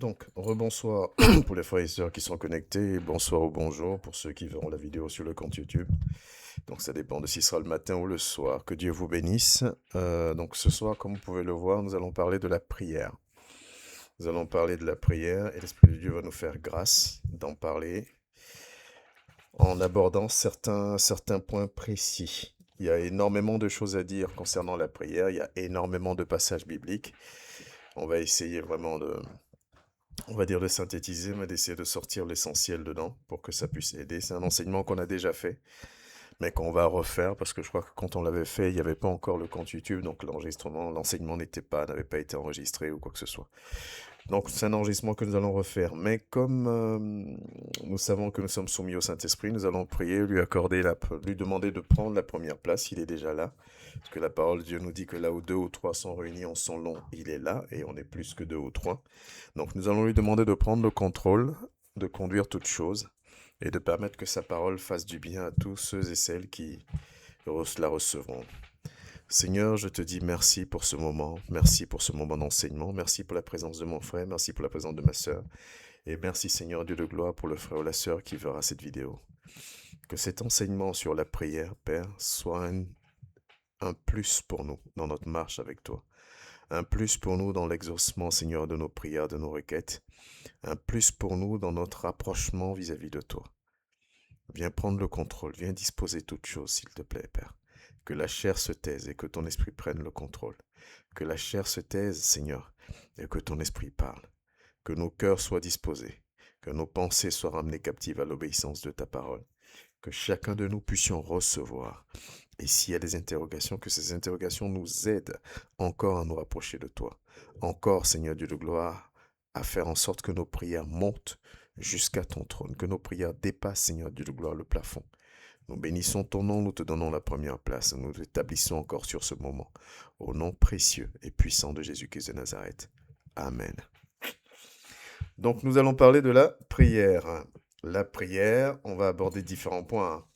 Donc, rebonsoir pour les frères et sœurs qui sont connectés, bonsoir ou bonjour pour ceux qui verront la vidéo sur le compte YouTube. Donc, ça dépend de si ce sera le matin ou le soir. Que Dieu vous bénisse. Donc, ce soir, comme vous pouvez le voir, nous allons parler de la prière. Nous allons parler de la prière et l'Esprit de Dieu va nous faire grâce d'en parler en abordant certains points précis. Il y a énormément de choses à dire concernant la prière, il y a énormément de passages bibliques. On va essayer vraiment on va dire de synthétiser, mais d'essayer de sortir l'essentiel dedans pour que ça puisse aider. C'est un enseignement qu'on a déjà fait, mais qu'on va refaire parce que je crois que quand on l'avait fait, il n'y avait pas encore le compte YouTube, donc l'enseignement n'avait pas été enregistré ou quoi que ce soit. Donc c'est un enregistrement que nous allons refaire. Mais comme nous savons que nous sommes soumis au Saint-Esprit, nous allons prier, lui demander de prendre la première place. Il est déjà là. Parce que la parole de Dieu nous dit que là où deux ou trois sont réunis en son nom, il est là, et on est plus que deux ou trois. Donc nous allons lui demander de prendre le contrôle, de conduire toutes choses, et de permettre que sa parole fasse du bien à tous ceux et celles qui la recevront. Seigneur, je te dis merci pour ce moment d'enseignement, merci pour la présence de mon frère, merci pour la présence de ma sœur, et merci Seigneur Dieu de gloire pour le frère ou la sœur qui verra cette vidéo. Que cet enseignement sur la prière, Père, soit un plus pour nous dans notre marche avec toi, un plus pour nous dans l'exaucement, Seigneur, de nos prières, de nos requêtes, un plus pour nous dans notre rapprochement vis-à-vis de toi. Viens prendre le contrôle, viens disposer toutes choses, s'il te plaît, Père. Que la chair se taise et que ton esprit prenne le contrôle. Que la chair se taise, Seigneur, et que ton esprit parle. Que nos cœurs soient disposés, que nos pensées soient ramenées captives à l'obéissance de ta parole. Que chacun de nous puissions recevoir. Et s'il y a des interrogations, que ces interrogations nous aident encore à nous rapprocher de toi. Encore, Seigneur Dieu de gloire, à faire en sorte que nos prières montent jusqu'à ton trône, que nos prières dépassent, Seigneur Dieu de gloire, le plafond. Nous bénissons ton nom, nous te donnons la première place, nous t'établissons encore sur ce moment. Au nom précieux et puissant de Jésus-Christ de Nazareth. Amen. Donc nous allons parler de la prière. La prière, on va aborder différents points.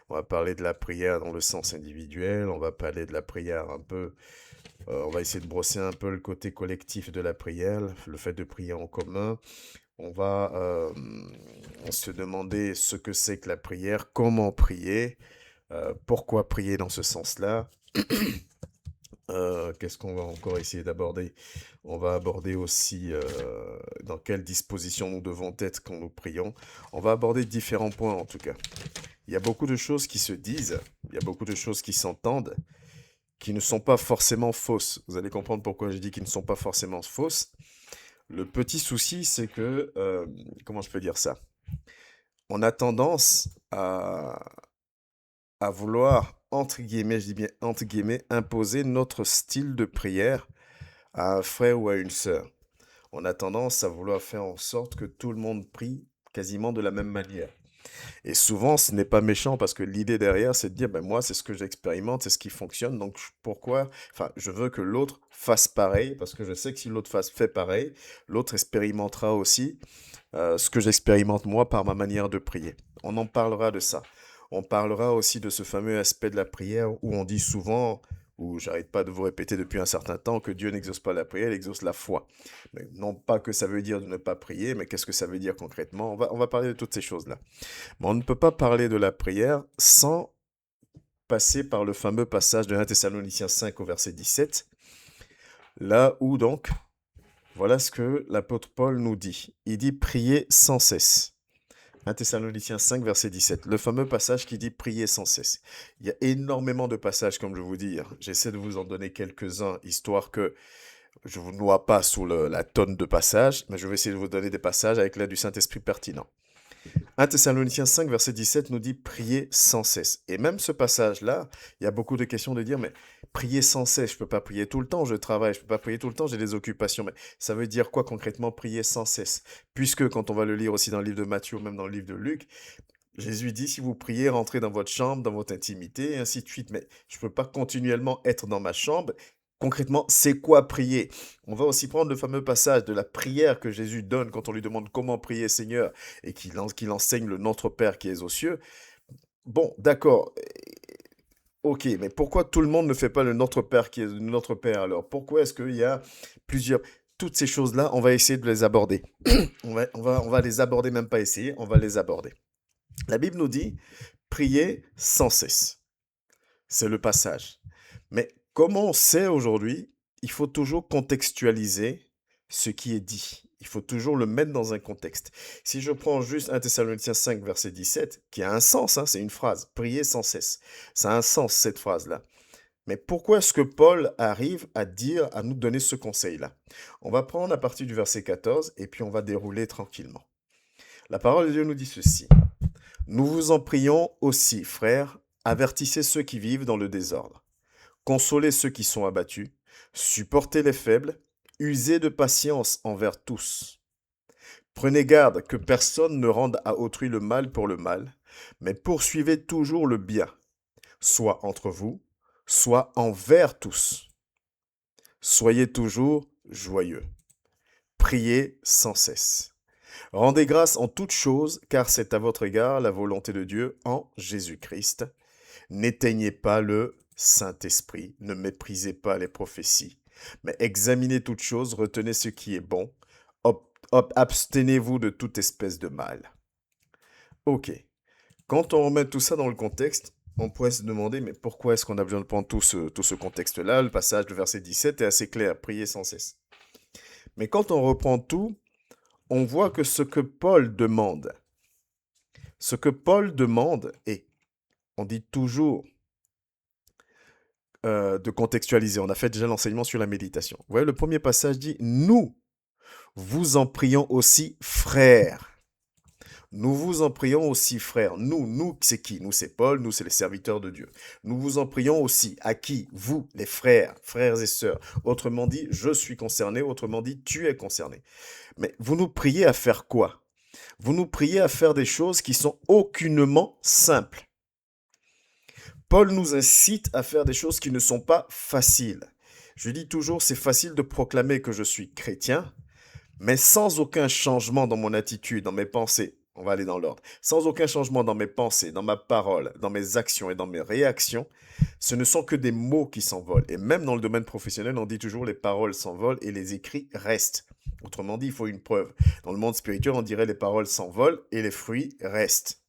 On va parler de la prière dans le sens individuel, on va parler de la prière un peu, on va essayer de brosser un peu le côté collectif de la prière, le fait de prier en commun. On va se demander ce que c'est que la prière, comment prier, pourquoi prier dans ce sens-là. Qu'est-ce qu'on va encore essayer d'aborder? On va aborder aussi dans quelle disposition nous devons être quand nous prions. On va aborder différents points en tout cas. Il y a beaucoup de choses qui se disent, il y a beaucoup de choses qui s'entendent, qui ne sont pas forcément fausses. Vous allez comprendre pourquoi je dis qu'ils ne sont pas forcément fausses. Le petit souci, c'est que, comment je peux dire ça? On a tendance à vouloir, entre guillemets, je dis bien entre guillemets, imposer notre style de prière à un frère ou à une sœur. On a tendance à vouloir faire en sorte que tout le monde prie quasiment de la même manière. Et souvent, ce n'est pas méchant parce que l'idée derrière, c'est de dire, ben moi, c'est ce que j'expérimente, c'est ce qui fonctionne, donc pourquoi, enfin, je veux que l'autre fasse pareil parce que je sais que si l'autre fait pareil, l'autre expérimentera aussi ce que j'expérimente moi par ma manière de prier. On en parlera de ça. On parlera aussi de ce fameux aspect de la prière où on dit souvent, où j'arrête pas de vous répéter depuis un certain temps, que Dieu n'exauce pas la prière, il exauce la foi. Mais non pas que ça veut dire de ne pas prier, mais qu'est-ce que ça veut dire concrètement? On va parler de toutes ces choses-là. Mais on ne peut pas parler de la prière sans passer par le fameux passage de 1 Thessaloniciens 5 au verset 17, là où donc, voilà ce que l'apôtre Paul nous dit. Il dit prier sans cesse. 1 Thessaloniciens 5, verset 17, le fameux passage qui dit prier sans cesse. Il y a énormément de passages, comme je vous dis. J'essaie de vous en donner quelques-uns, histoire que je ne vous noie pas sous la tonne de passages, mais je vais essayer de vous donner des passages avec l'aide du Saint-Esprit pertinent. 1 Thessaloniciens 5, verset 17 nous dit prier sans cesse. Et même ce passage-là, il y a beaucoup de questions de dire, mais prier sans cesse, je ne peux pas prier tout le temps, je travaille, je ne peux pas prier tout le temps, j'ai des occupations. Mais ça veut dire quoi concrètement prier sans cesse? Puisque quand on va le lire aussi dans le livre de Matthieu, ou même dans le livre de Luc, Jésus dit, si vous priez, rentrez dans votre chambre, dans votre intimité, et ainsi de suite. Mais je ne peux pas continuellement être dans ma chambre. Concrètement, c'est quoi prier? On va aussi prendre le fameux passage de la prière que Jésus donne quand on lui demande comment prier Seigneur et qu'il enseigne le Notre Père qui est aux cieux. Bon, d'accord. Ok, mais pourquoi tout le monde ne fait pas le Notre Père qui est notre Père alors? Pourquoi est-ce qu'il y a plusieurs... toutes ces choses-là, on va essayer de les aborder. On va les aborder, même pas essayer, on va les aborder. La Bible nous dit, priez sans cesse. C'est le passage. Mais comment on sait aujourd'hui, il faut toujours contextualiser ce qui est dit. Il faut toujours le mettre dans un contexte. Si je prends juste 1 Thessaloniciens 5, verset 17, qui a un sens, hein, c'est une phrase, priez sans cesse. Ça a un sens, cette phrase-là. Mais pourquoi est-ce que Paul arrive à dire, à nous donner ce conseil-là? On va prendre à partir du verset 14 et puis on va dérouler tranquillement. La parole de Dieu nous dit ceci. Nous vous en prions aussi, frères, avertissez ceux qui vivent dans le désordre. Consolez ceux qui sont abattus, supportez les faibles, usez de patience envers tous. Prenez garde que personne ne rende à autrui le mal pour le mal, mais poursuivez toujours le bien, soit entre vous, soit envers tous. Soyez toujours joyeux. Priez sans cesse. Rendez grâce en toutes choses, car c'est à votre égard la volonté de Dieu en Jésus-Christ. N'éteignez pas le Saint-Esprit, ne méprisez pas les prophéties, mais examinez toutes choses, retenez ce qui est bon, abstenez-vous de toute espèce de mal. Ok, quand on remet tout ça dans le contexte, on pourrait se demander, mais pourquoi est-ce qu'on a besoin de prendre tout ce contexte-là? Le passage de verset 17 est assez clair, priez sans cesse. Mais quand on reprend tout, on voit que ce que Paul demande, et on dit toujours de contextualiser. On a fait déjà l'enseignement sur la méditation. Vous voyez, le premier passage dit « Nous vous en prions aussi, frères ». Nous vous en prions aussi, frères. Nous, c'est qui? Nous, c'est Paul, nous, c'est les serviteurs de Dieu. Nous vous en prions aussi. À qui? Vous, les frères et sœurs. Autrement dit, je suis concerné. Autrement dit, tu es concerné. Mais vous nous priez à faire quoi? Vous nous priez à faire des choses qui sont aucunement simples. Paul nous incite à faire des choses qui ne sont pas faciles. Je dis toujours, c'est facile de proclamer que je suis chrétien, mais sans aucun changement dans mon attitude, dans mes pensées. On va aller dans l'ordre. Sans aucun changement dans mes pensées, dans ma parole, dans mes actions et dans mes réactions, ce ne sont que des mots qui s'envolent. Et même dans le domaine professionnel, on dit toujours les paroles s'envolent et les écrits restent. Autrement dit, il faut une preuve. Dans le monde spirituel, on dirait les paroles s'envolent et les fruits restent.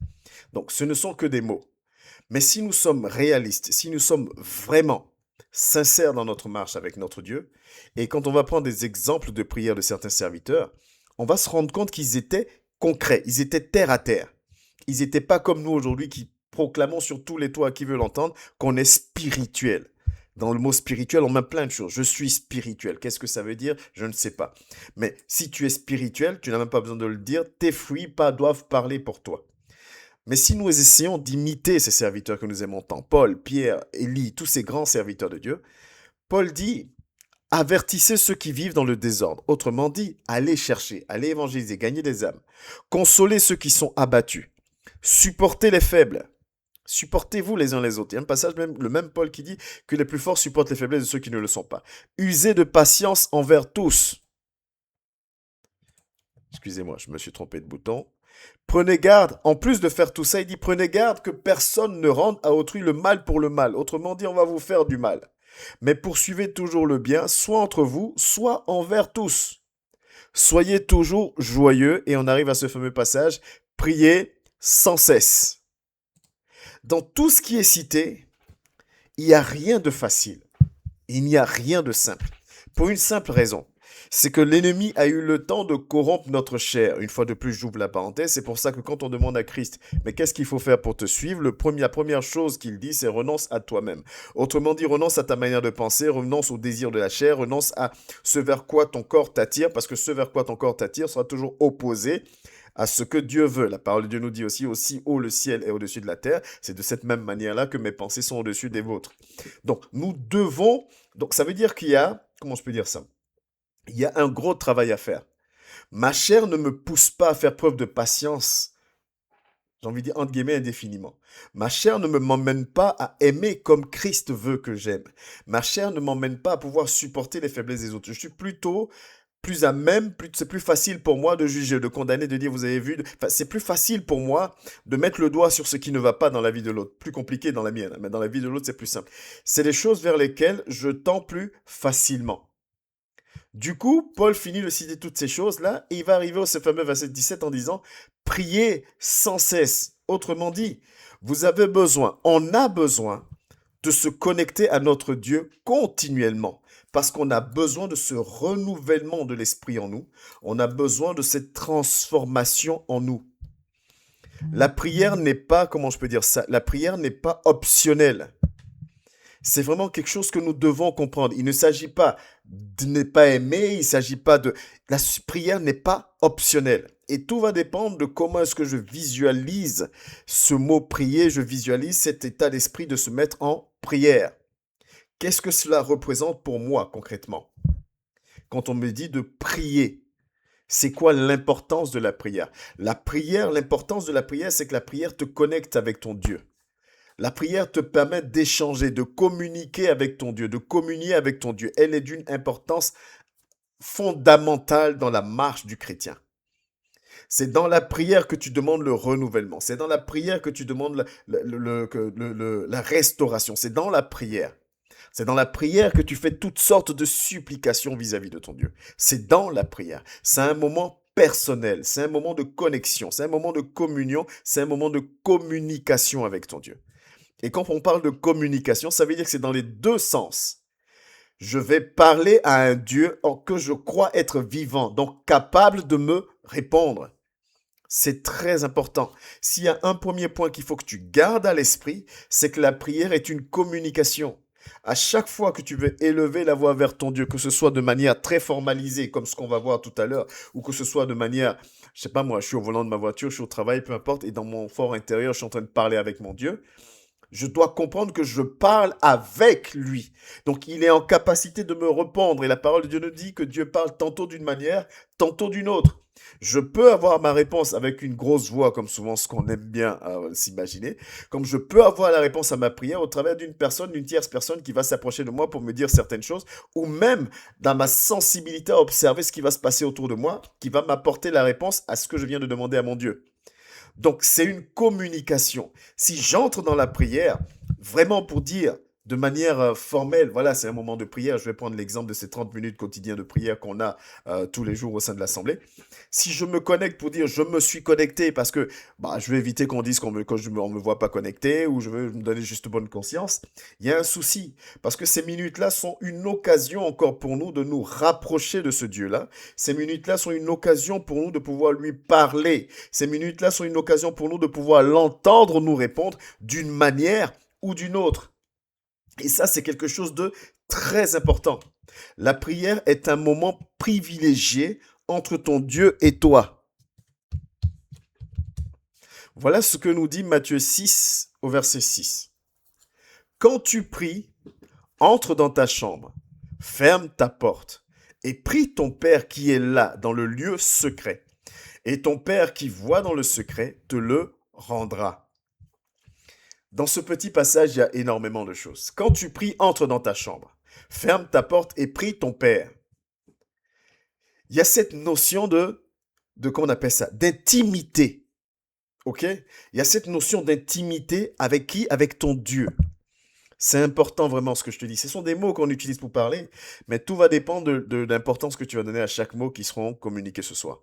Donc, ce ne sont que des mots. Mais si nous sommes réalistes, si nous sommes vraiment sincères dans notre marche avec notre Dieu, et quand on va prendre des exemples de prières de certains serviteurs, on va se rendre compte qu'ils étaient concrets, ils étaient terre à terre. Ils n'étaient pas comme nous aujourd'hui qui proclamons sur tous les toits à qui veut l'entendre qu'on est spirituel. Dans le mot spirituel, on met plein de choses. Je suis spirituel. Qu'est-ce que ça veut dire? Je ne sais pas. Mais si tu es spirituel, tu n'as même pas besoin de le dire, tes fruits doivent parler pour toi. Mais si nous essayons d'imiter ces serviteurs que nous aimons tant, Paul, Pierre, Élie, tous ces grands serviteurs de Dieu, Paul dit, avertissez ceux qui vivent dans le désordre. Autrement dit, allez chercher, allez évangéliser, gagner des âmes. Consolez ceux qui sont abattus. Supportez les faibles. Supportez-vous les uns les autres. Il y a un passage, le même Paul qui dit que les plus forts supportent les faiblesses de ceux qui ne le sont pas. Usez de patience envers tous. Excusez-moi, je me suis trompé de bouton. Prenez garde, en plus de faire tout ça, il dit prenez garde que personne ne rende à autrui le mal pour le mal. Autrement dit, on va vous faire du mal. Mais poursuivez toujours le bien, soit entre vous, soit envers tous. Soyez toujours joyeux, et on arrive à ce fameux passage, priez sans cesse. Dans tout ce qui est cité, il n'y a rien de facile. Il n'y a rien de simple. Pour une simple raison. C'est que l'ennemi a eu le temps de corrompre notre chair. Une fois de plus, j'ouvre la parenthèse. C'est pour ça que quand on demande à Christ, mais qu'est-ce qu'il faut faire pour te suivre? La première chose qu'il dit, c'est renonce à toi-même. Autrement dit, renonce à ta manière de penser, renonce au désir de la chair, renonce à ce vers quoi ton corps t'attire, parce que ce vers quoi ton corps t'attire sera toujours opposé à ce que Dieu veut. La parole de Dieu nous dit aussi haut le ciel est au-dessus de la terre. C'est de cette même manière-là que mes pensées sont au-dessus des vôtres. Donc, ça veut dire qu'il y a, comment je peux dire ça? Il y a un gros travail à faire. Ma chair ne me pousse pas à faire preuve de patience, j'ai envie de dire entre guillemets indéfiniment. Ma chair ne m'emmène pas à aimer comme Christ veut que j'aime. Ma chair ne m'emmène pas à pouvoir supporter les faiblesses des autres. Je suis plutôt plus à même, c'est plus facile pour moi de juger, de condamner, de dire vous avez vu. C'est plus facile pour moi de mettre le doigt sur ce qui ne va pas dans la vie de l'autre. Plus compliqué dans la mienne, mais dans la vie de l'autre c'est plus simple. C'est les choses vers lesquelles je tends plus facilement. Du coup, Paul finit de citer toutes ces choses-là et il va arriver au ce fameux verset 17 en disant, priez sans cesse. Autrement dit, vous avez besoin, on a besoin de se connecter à notre Dieu continuellement. Parce qu'on a besoin de ce renouvellement de l'esprit en nous. On a besoin de cette transformation en nous. La prière n'est pas, comment je peux dire ça, la prière n'est pas optionnelle. C'est vraiment quelque chose que nous devons comprendre. Il ne s'agit pas de ne pas aimer, il ne s'agit pas de... La prière n'est pas optionnelle. Et tout va dépendre de comment est-ce que je visualise ce mot prier, je visualise cet état d'esprit de se mettre en prière. Qu'est-ce que cela représente pour moi concrètement? Quand on me dit de prier, c'est quoi l'importance de la prière? La prière, l'importance de la prière, c'est que la prière te connecte avec ton Dieu. La prière te permet d'échanger, de communiquer avec ton Dieu, de communier avec ton Dieu. Elle est d'une importance fondamentale dans la marche du chrétien. C'est dans la prière que tu demandes le renouvellement. C'est dans la prière que tu demandes la restauration. C'est dans la prière. C'est dans la prière que tu fais toutes sortes de supplications vis-à-vis de ton Dieu. C'est dans la prière. C'est un moment personnel. C'est un moment de connexion. C'est un moment de communion. C'est un moment de communication avec ton Dieu. Et quand on parle de communication, ça veut dire que c'est dans les deux sens. Je vais parler à un Dieu que je crois être vivant, donc capable de me répondre. C'est très important. S'il y a un premier point qu'il faut que tu gardes à l'esprit, c'est que la prière est une communication. À chaque fois que tu veux élever la voix vers ton Dieu, que ce soit de manière très formalisée, comme ce qu'on va voir tout à l'heure, ou que ce soit de manière, je sais pas moi, je suis au volant de ma voiture, je suis au travail, peu importe, et dans mon fort intérieur, je suis en train de parler avec mon Dieu, je dois comprendre que je parle avec lui. Donc, il est en capacité de me répondre. Et la parole de Dieu nous dit que Dieu parle tantôt d'une manière, tantôt d'une autre. Je peux avoir ma réponse avec une grosse voix, comme souvent ce qu'on aime bien s'imaginer, comme je peux avoir la réponse à ma prière au travers d'une personne, d'une tierce personne qui va s'approcher de moi pour me dire certaines choses, ou même dans ma sensibilité à observer ce qui va se passer autour de moi, qui va m'apporter la réponse à ce que je viens de demander à mon Dieu. Donc, c'est une communication. Si j'entre dans la prière, vraiment pour dire de manière formelle, voilà, c'est un moment de prière. Je vais prendre l'exemple de ces 30 minutes quotidiens de prière qu'on a tous les jours au sein de l'Assemblée. Si je me connecte pour dire je me suis connecté parce que je vais éviter qu'on dise que je ne me voit pas connecté ou je veux me donner juste bonne conscience, il y a un souci. Parce que ces minutes-là sont une occasion encore pour nous de nous rapprocher de ce Dieu-là. Ces minutes-là sont une occasion pour nous de pouvoir lui parler. Ces minutes-là sont une occasion pour nous de pouvoir l'entendre nous répondre d'une manière ou d'une autre. Et ça, c'est quelque chose de très important. La prière est un moment privilégié entre ton Dieu et toi. Voilà ce que nous dit Matthieu 6 au verset 6. Quand tu pries, entre dans ta chambre, ferme ta porte et prie ton Père qui est là dans le lieu secret. Et ton Père qui voit dans le secret te le rendra. Dans ce petit passage, il y a énormément de choses. Quand tu pries, entre dans ta chambre. Ferme ta porte et prie ton Père. Il y a cette notion comment on appelle ça? D'intimité. Ok? Il y a cette notion d'intimité avec qui? Avec ton Dieu. C'est important vraiment ce que je te dis. Ce sont des mots qu'on utilise pour parler, mais tout va dépendre de l'importance que tu vas donner à chaque mot qui seront communiqués ce soir.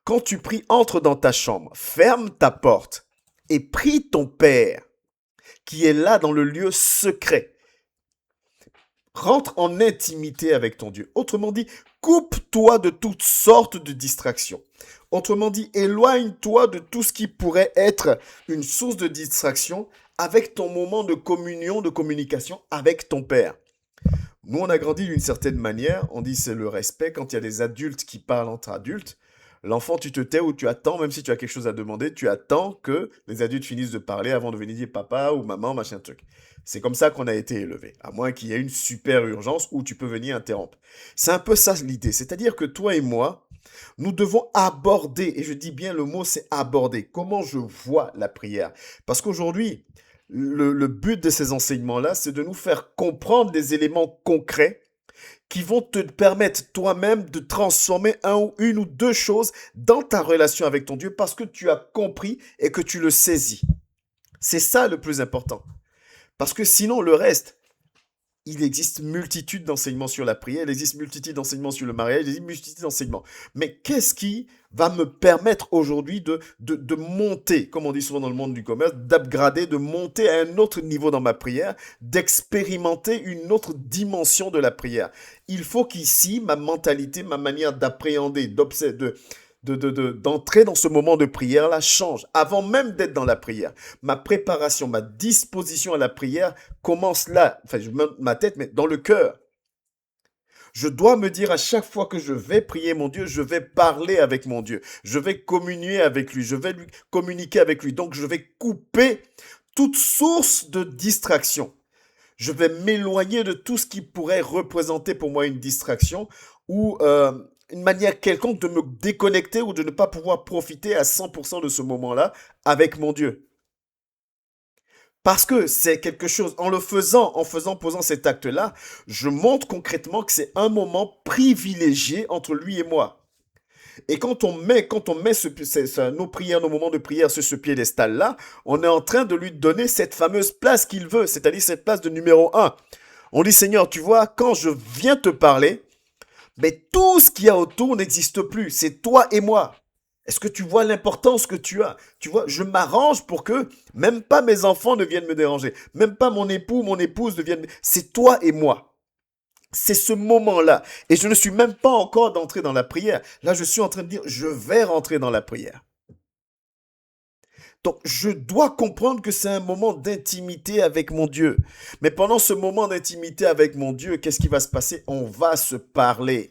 Quand tu pries, entre dans ta chambre, ferme ta porte et prie ton Père qui est là dans le lieu secret. Rentre en intimité avec ton Dieu. Autrement dit, coupe-toi de toutes sortes de distractions. Autrement dit, éloigne-toi de tout ce qui pourrait être une source de distraction avec ton moment de communion, de communication avec ton Père. Nous, on a grandi d'une certaine manière. On dit c'est le respect. Quand il y a des adultes qui parlent entre adultes, l'enfant, tu te tais ou tu attends, même si tu as quelque chose à demander, tu attends que les adultes finissent de parler avant de venir dire papa ou maman, machin truc. C'est comme ça qu'on a été élevé, à moins qu'il y ait une super urgence où tu peux venir interrompre. C'est un peu ça l'idée, c'est-à-dire que toi et moi, nous devons aborder, et je dis bien le mot c'est aborder, comment je vois la prière. Parce qu'aujourd'hui, le but de ces enseignements-là, c'est de nous faire comprendre des éléments concrets qui vont te permettre toi-même de transformer une ou deux choses dans ta relation avec ton Dieu parce que tu as compris et que tu le saisis. C'est ça le plus important. Parce que sinon, le reste, il existe multitude d'enseignements sur la prière, il existe multitude d'enseignements sur le mariage, il existe multitude d'enseignements. Mais qu'est-ce qui va me permettre aujourd'hui de monter, comme on dit souvent dans le monde du commerce, d'upgrader, de monter à un autre niveau dans ma prière, d'expérimenter une autre dimension de la prière? Il faut qu'ici, ma mentalité, ma manière d'appréhender, d'entrer dans ce moment de prière-là change. Avant même d'être dans la prière, ma préparation, ma disposition à la prière commence là. Enfin, je mets ma tête, mais dans le cœur. Je dois me dire à chaque fois que je vais prier mon Dieu, je vais parler avec mon Dieu. Je vais communier avec lui. Je vais lui communiquer avec lui. Donc, je vais couper toute source de distraction. Je vais m'éloigner de tout ce qui pourrait représenter pour moi une distraction ou une manière quelconque de me déconnecter ou de ne pas pouvoir profiter à 100% de ce moment-là avec mon Dieu. Parce que c'est quelque chose, posant cet acte-là, je montre concrètement que c'est un moment privilégié entre lui et moi. Et nos prières, nos moments de prière sur ce piédestal-là, on est en train de lui donner cette fameuse place qu'il veut, c'est-à-dire cette place de numéro un. On dit, Seigneur, tu vois, quand je viens te parler, mais tout ce qu'il y a autour n'existe plus. C'est toi et moi. Est-ce que tu vois l'importance que tu as? Tu vois, je m'arrange pour que même pas mes enfants ne viennent me déranger. Même pas mon époux, mon épouse ne viennent. C'est toi et moi. C'est ce moment-là. Et je ne suis même pas encore d'entrer dans la prière. Là, je suis en train de dire, je vais rentrer dans la prière. Donc, je dois comprendre que c'est un moment d'intimité avec mon Dieu. Mais pendant ce moment d'intimité avec mon Dieu, qu'est-ce qui va se passer? On va se parler.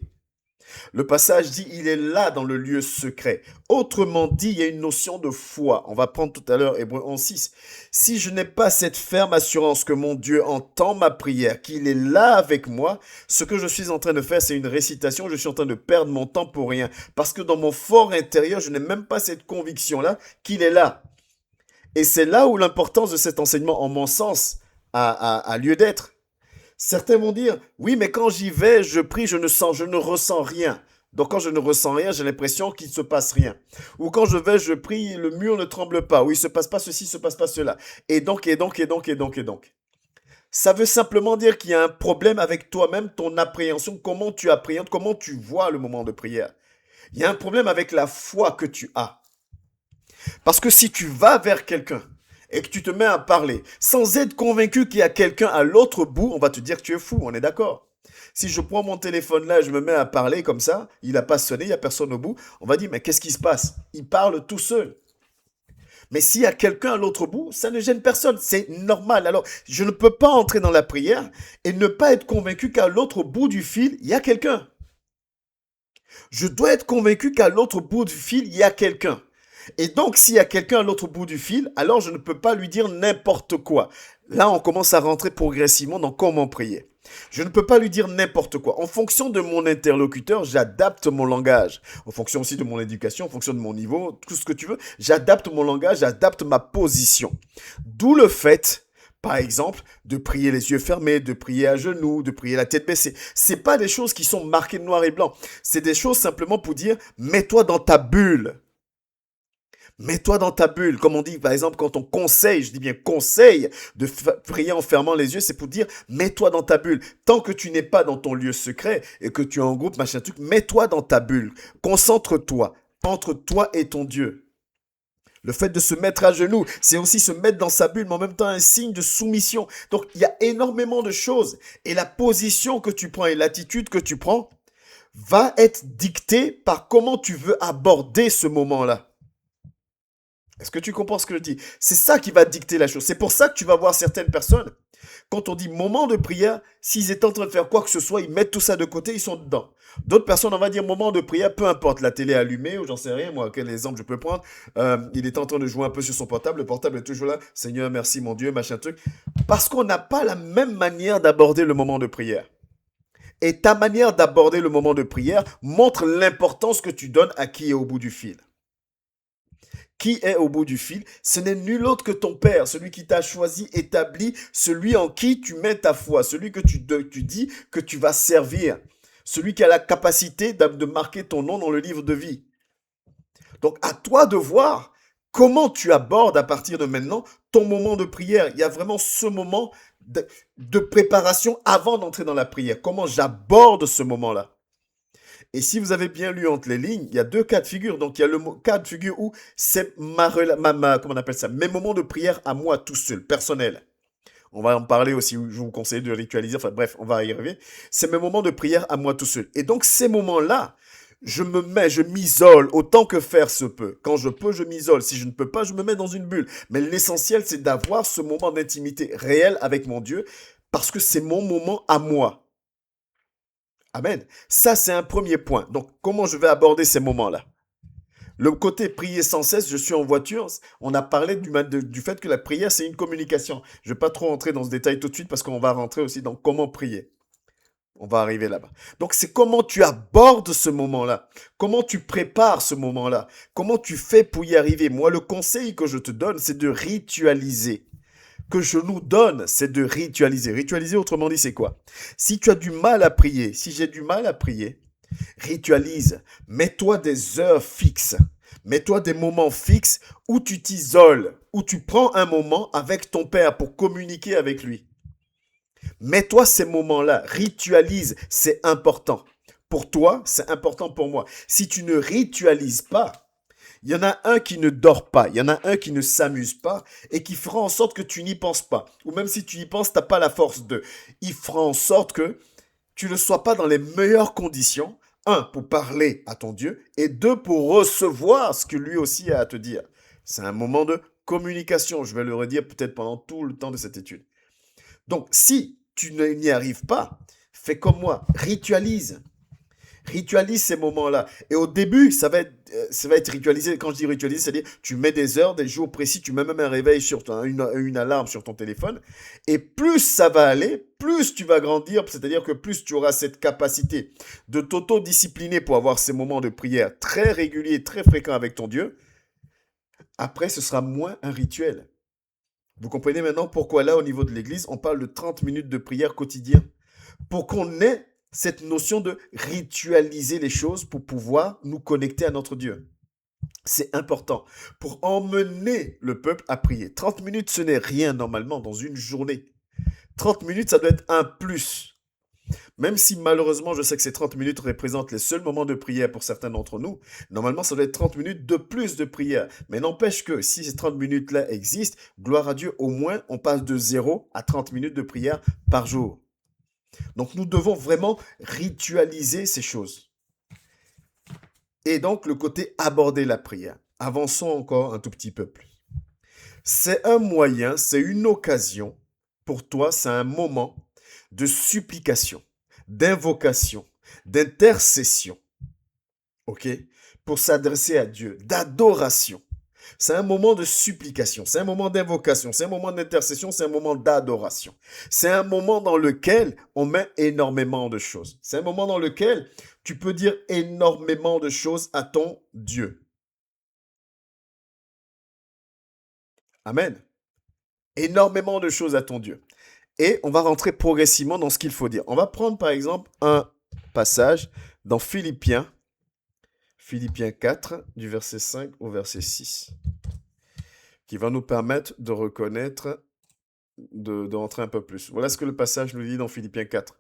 Le passage dit, il est là dans le lieu secret. Autrement dit, il y a une notion de foi. On va prendre tout à l'heure Hébreux 11:6. Si je n'ai pas cette ferme assurance que mon Dieu entend ma prière, qu'il est là avec moi, ce que je suis en train de faire, c'est une récitation. Je suis en train de perdre mon temps pour rien. Parce que dans mon fort intérieur, je n'ai même pas cette conviction-là qu'il est là. Et c'est là où l'importance de cet enseignement, en mon sens, a lieu d'être. Certains vont dire, oui, mais quand j'y vais, je prie, je ne ressens rien. Donc quand je ne ressens rien, j'ai l'impression qu'il ne se passe rien. Ou quand je vais, je prie, le mur ne tremble pas. Ou il ne se passe pas ceci, il ne se passe pas cela. Et donc. Ça veut simplement dire qu'il y a un problème avec toi-même, ton appréhension, comment tu appréhendes, comment tu vois le moment de prière. Il y a un problème avec la foi que tu as. Parce que si tu vas vers quelqu'un et que tu te mets à parler sans être convaincu qu'il y a quelqu'un à l'autre bout, on va te dire que tu es fou, on est d'accord. Si je prends mon téléphone là et je me mets à parler comme ça, il n'a pas sonné, il n'y a personne au bout, on va dire mais qu'est-ce qui se passe? Il parle tout seul. Mais s'il y a quelqu'un à l'autre bout, ça ne gêne personne, c'est normal. Alors, je ne peux pas entrer dans la prière et ne pas être convaincu qu'à l'autre bout du fil, il y a quelqu'un. Je dois être convaincu qu'à l'autre bout du fil, il y a quelqu'un. Et donc, s'il y a quelqu'un à l'autre bout du fil, alors je ne peux pas lui dire n'importe quoi. Là, on commence à rentrer progressivement dans comment prier. Je ne peux pas lui dire n'importe quoi. En fonction de mon interlocuteur, j'adapte mon langage. En fonction aussi de mon éducation, en fonction de mon niveau, tout ce que tu veux, j'adapte mon langage, j'adapte ma position. D'où le fait, par exemple, de prier les yeux fermés, de prier à genoux, de prier la tête baissée. C'est pas des choses qui sont marquées de noir et blanc. C'est des choses simplement pour dire, mets-toi dans ta bulle. Mets-toi dans ta bulle. Comme on dit, par exemple, quand on conseille, je dis bien conseille, de prier en fermant les yeux, c'est pour dire, mets-toi dans ta bulle. Tant que tu n'es pas dans ton lieu secret et que tu es en groupe, machin truc, mets-toi dans ta bulle. Concentre-toi entre toi et ton Dieu. Le fait de se mettre à genoux, c'est aussi se mettre dans sa bulle, mais en même temps un signe de soumission. Donc, il y a énormément de choses. Et la position que tu prends et l'attitude que tu prends va être dictée par comment tu veux aborder ce moment-là. Est-ce que tu comprends ce que je dis? C'est ça qui va dicter la chose. C'est pour ça que tu vas voir certaines personnes, quand on dit moment de prière, s'ils étaient en train de faire quoi que ce soit, ils mettent tout ça de côté, ils sont dedans. D'autres personnes, on va dire moment de prière, peu importe, la télé allumée ou j'en sais rien, moi, quel exemple je peux prendre. Il est en train de jouer un peu sur son portable, le portable est toujours là. Seigneur, merci mon Dieu, machin truc. Parce qu'on n'a pas la même manière d'aborder le moment de prière. Et ta manière d'aborder le moment de prière montre l'importance que tu donnes à qui est au bout du fil. Qui est au bout du fil? Ce n'est nul autre que ton Père, celui qui t'a choisi, établi, celui en qui tu mets ta foi, celui que tu dis que tu vas servir, celui qui a la capacité de marquer ton nom dans le livre de vie. Donc à toi de voir comment tu abordes à partir de maintenant ton moment de prière. Il y a vraiment ce moment de préparation avant d'entrer dans la prière. Comment j'aborde ce moment-là. Et si vous avez bien lu entre les lignes, il y a deux cas de figure. Donc, il y a le cas de figure où c'est comment on appelle ça, mes moments de prière à moi tout seul, personnel. On va en parler aussi, je vous conseille de ritualiser. Enfin bref, on va y arriver. C'est mes moments de prière à moi tout seul. Et donc, ces moments-là, je m'isole autant que faire se peut. Quand je peux, je m'isole. Si je ne peux pas, je me mets dans une bulle. Mais l'essentiel, c'est d'avoir ce moment d'intimité réel avec mon Dieu parce que c'est mon moment à moi. Amen. Ça, c'est un premier point. Donc, comment je vais aborder ces moments-là? Le côté prier sans cesse, je suis en voiture, on a parlé du fait que la prière, c'est une communication. Je ne vais pas trop rentrer dans ce détail tout de suite parce qu'on va rentrer aussi dans comment prier. On va arriver là-bas. Donc, c'est comment tu abordes ce moment-là. Comment tu prépares ce moment-là. Comment tu fais pour y arriver. Moi, le conseil que je te donne, c'est de ritualiser. Que je nous donne, c'est de ritualiser. Ritualiser, autrement dit, c'est quoi? Si tu as du mal à prier, si j'ai du mal à prier, ritualise. Mets-toi des heures fixes. Mets-toi des moments fixes où tu t'isoles, où tu prends un moment avec ton Père pour communiquer avec lui. Mets-toi ces moments-là. Ritualise, c'est important. Pour toi, c'est important pour moi. Si tu ne ritualises pas, il y en a un qui ne dort pas, il y en a un qui ne s'amuse pas et qui fera en sorte que tu n'y penses pas. Ou même si tu y penses, tu n'as pas la force de. Il fera en sorte que tu ne sois pas dans les meilleures conditions. Un, pour parler à ton Dieu et deux, pour recevoir ce que lui aussi a à te dire. C'est un moment de communication. Je vais le redire peut-être pendant tout le temps de cette étude. Donc, si tu n'y arrives pas, fais comme moi, ritualise. Ritualise ces moments-là. Et au début, ça va être ritualisé. Quand je dis ritualisé, c'est-à-dire tu mets des heures, des jours précis, tu mets même un réveil une alarme sur ton téléphone. Et plus ça va aller, plus tu vas grandir. C'est-à-dire que plus tu auras cette capacité de t'auto-discipliner pour avoir ces moments de prière très réguliers, très fréquents avec ton Dieu. Après, ce sera moins un rituel. Vous comprenez maintenant pourquoi là, au niveau de l'Église, on parle de 30 minutes de prière quotidien. Pour qu'on ait cette notion de ritualiser les choses pour pouvoir nous connecter à notre Dieu. C'est important pour emmener le peuple à prier. 30 minutes, ce n'est rien normalement dans une journée. 30 minutes, ça doit être un plus. Même si malheureusement, je sais que ces 30 minutes représentent les seuls moments de prière pour certains d'entre nous, normalement, ça doit être 30 minutes de plus de prière. Mais n'empêche que si ces 30 minutes-là existent, gloire à Dieu, au moins, on passe de 0 à 30 minutes de prière par jour. Donc nous devons vraiment ritualiser ces choses. Et donc le côté aborder la prière. Avançons encore un tout petit peu plus. C'est un moyen, c'est une occasion. Pour toi, c'est un moment de supplication, d'invocation, d'intercession. OK? Pour s'adresser à Dieu, d'adoration. C'est un moment de supplication, c'est un moment d'invocation, c'est un moment d'intercession, c'est un moment d'adoration. C'est un moment dans lequel on met énormément de choses. C'est un moment dans lequel tu peux dire énormément de choses à ton Dieu. Amen. Énormément de choses à ton Dieu. Et on va rentrer progressivement dans ce qu'il faut dire. On va prendre par exemple un passage dans Philippiens 4, du verset 5 au verset 6. Qui va nous permettre de reconnaître, de rentrer un peu plus. Voilà ce que le passage nous dit dans Philippiens 4.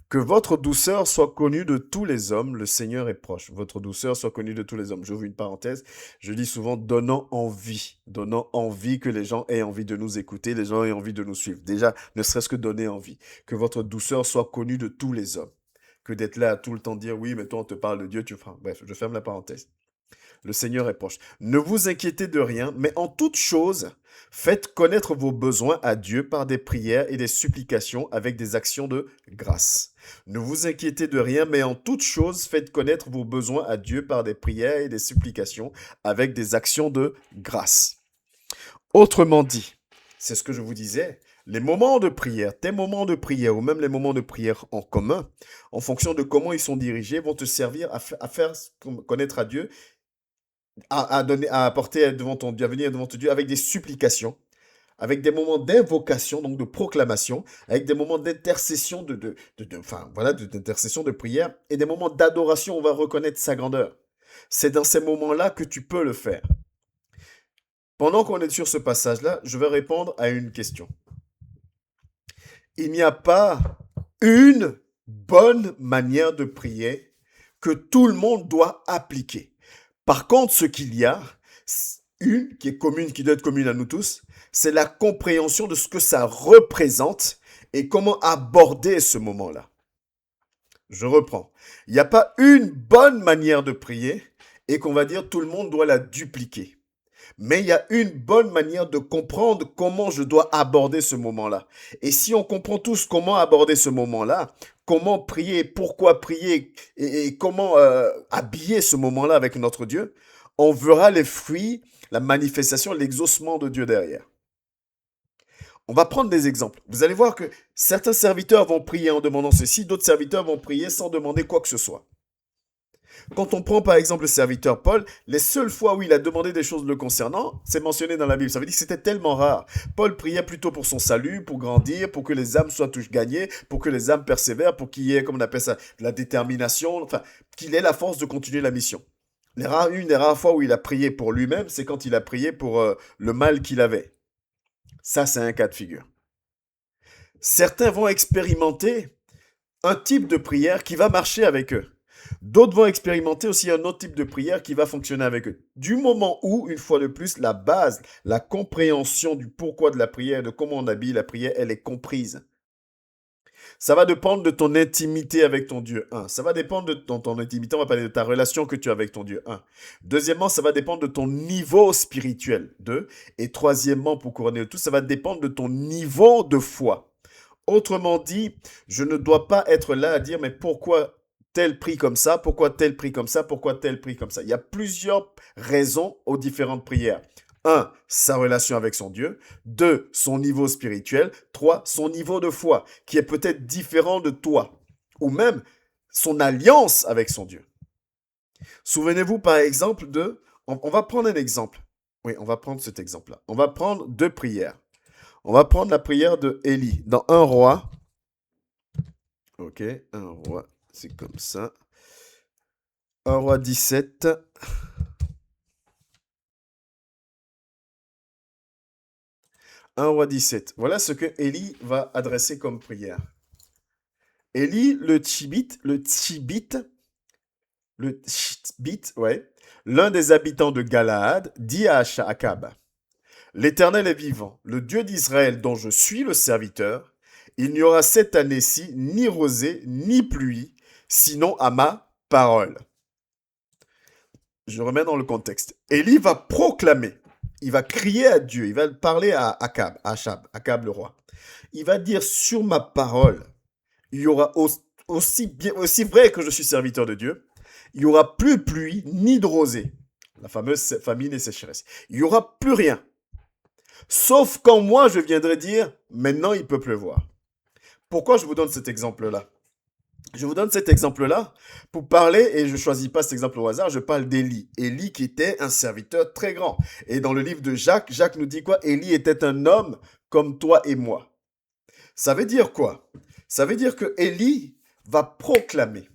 Que votre douceur soit connue de tous les hommes, le Seigneur est proche. Votre douceur soit connue de tous les hommes. J'ouvre une parenthèse, je dis souvent donnant envie que les gens aient envie de nous écouter, les gens aient envie de nous suivre. Déjà, ne serait-ce que donner envie. Que votre douceur soit connue de tous les hommes. Que d'être là à tout le temps dire oui, mais toi on te parle de Dieu, tu feras. Bref, je ferme la parenthèse. Le Seigneur est proche. Ne vous inquiétez de rien, mais en toute chose, faites connaître vos besoins à Dieu par des prières et des supplications avec des actions de grâce. Ne vous inquiétez de rien, mais en toute chose, faites connaître vos besoins à Dieu par des prières et des supplications avec des actions de grâce. Autrement dit, c'est ce que je vous disais, les moments de prière, tes moments de prière ou même les moments de prière en commun, en fonction de comment ils sont dirigés, vont te servir à faire connaître à Dieu à apporter devant ton Dieu, à venir devant ton Dieu avec des supplications, avec des moments d'invocation, donc de proclamation, avec des moments d'intercession, d'intercession de prière, et des moments d'adoration, on va reconnaître sa grandeur. C'est dans ces moments-là que tu peux le faire. Pendant qu'on est sur ce passage-là, je vais répondre à une question. Il n'y a pas une bonne manière de prier que tout le monde doit appliquer. Par contre, ce qu'il y a, une qui est commune, qui doit être commune à nous tous, c'est la compréhension de ce que ça représente et comment aborder ce moment-là. Je reprends. Il n'y a pas une bonne manière de prier et qu'on va dire tout le monde doit la dupliquer. Mais il y a une bonne manière de comprendre comment je dois aborder ce moment-là. Et si on comprend tous comment aborder ce moment-là, comment prier, pourquoi prier et comment habiller ce moment-là avec notre Dieu, on verra les fruits, la manifestation, l'exaucement de Dieu derrière. On va prendre des exemples. Vous allez voir que certains serviteurs vont prier en demandant ceci, d'autres serviteurs vont prier sans demander quoi que ce soit. Quand on prend par exemple le serviteur Paul, les seules fois où il a demandé des choses le concernant, c'est mentionné dans la Bible. Ça veut dire que c'était tellement rare. Paul priait plutôt pour son salut, pour grandir, pour que les âmes soient tous gagnées, pour que les âmes persévèrent, pour qu'il y ait, comme on appelle ça, la détermination, enfin, qu'il ait la force de continuer la mission. Une des rares fois où il a prié pour lui-même, c'est quand il a prié pour le mal qu'il avait. Ça, c'est un cas de figure. Certains vont expérimenter un type de prière qui va marcher avec eux. D'autres vont expérimenter aussi un autre type de prière qui va fonctionner avec eux. Du moment où, une fois de plus, la base, la compréhension du pourquoi de la prière, de comment on habille la prière, elle est comprise. Ça va dépendre de ton intimité avec ton Dieu, 1. Ça va dépendre de ton intimité, on va parler de ta relation que tu as avec ton Dieu, 1. Deuxièmement, ça va dépendre de ton niveau spirituel, 2. Et troisièmement, pour couronner le tout, ça va dépendre de ton niveau de foi. Autrement dit, je ne dois pas être là à dire, mais pourquoi tel prix comme ça, pourquoi tel prix comme ça, pourquoi tel prix comme ça. Il y a plusieurs raisons aux différentes prières. 1, sa relation avec son Dieu. 2, son niveau spirituel. 3, son niveau de foi, qui est peut-être différent de toi. Ou même son alliance avec son Dieu. Souvenez-vous par exemple de... On va prendre un exemple. Oui, on va prendre cet exemple-là. On va prendre 2 prières. On va prendre la prière de Élie dans 1 roi. Ok, 1 roi, c'est comme ça. 1 roi 17. 1 roi 17. Voilà ce que Élie va adresser comme prière. Élie, le Tchibite, ouais, l'un des habitants de Galaad, dit à Akab, l'Éternel est vivant, le Dieu d'Israël dont je suis le serviteur, il n'y aura cette année-ci ni rosée ni pluie, sinon à ma parole. Je remets dans le contexte. Élie va proclamer, il va crier à Dieu, il va parler à Akab le roi. Il va dire sur ma parole, il y aura aussi vrai que je suis serviteur de Dieu, il n'y aura plus de pluie ni de rosée, la fameuse famine et sécheresse. Il n'y aura plus rien. Sauf quand moi je viendrai dire, maintenant il peut pleuvoir. Pourquoi je vous donne cet exemple-là? Je vous donne cet exemple-là pour parler, et je ne choisis pas cet exemple au hasard, je parle d'Élie. Élie qui était un serviteur très grand. Et dans le livre de Jacques, Jacques nous dit quoi? Élie était un homme comme toi et moi. Ça veut dire quoi? Ça veut dire que Élie va proclamer.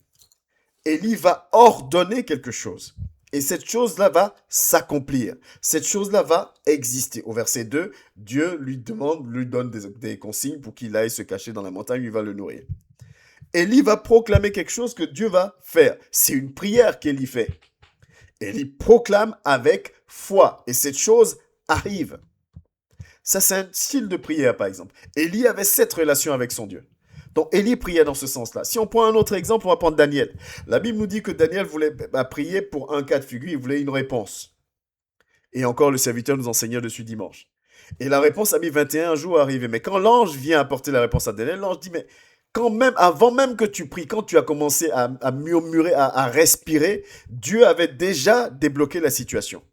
Élie va ordonner quelque chose. Et cette chose-là va s'accomplir. Cette chose-là va exister. Au verset 2, Dieu lui donne des consignes pour qu'il aille se cacher dans la montagne, il va le nourrir. Élie va proclamer quelque chose que Dieu va faire. C'est une prière qu'Élie fait. Élie proclame avec foi. Et cette chose arrive. Ça, c'est un style de prière, par exemple. Élie avait cette relation avec son Dieu. Donc, Élie priait dans ce sens-là. Si on prend un autre exemple, on va prendre Daniel. La Bible nous dit que Daniel voulait prier pour un cas de figure, il voulait une réponse. Et encore, le serviteur nous enseignait dessus dimanche. Et la réponse a mis 21 jours à arriver. Mais quand l'ange vient apporter la réponse à Daniel, l'ange dit, mais quand même, avant même que tu pries, quand tu as commencé à murmurer, à respirer, Dieu avait déjà débloqué la situation.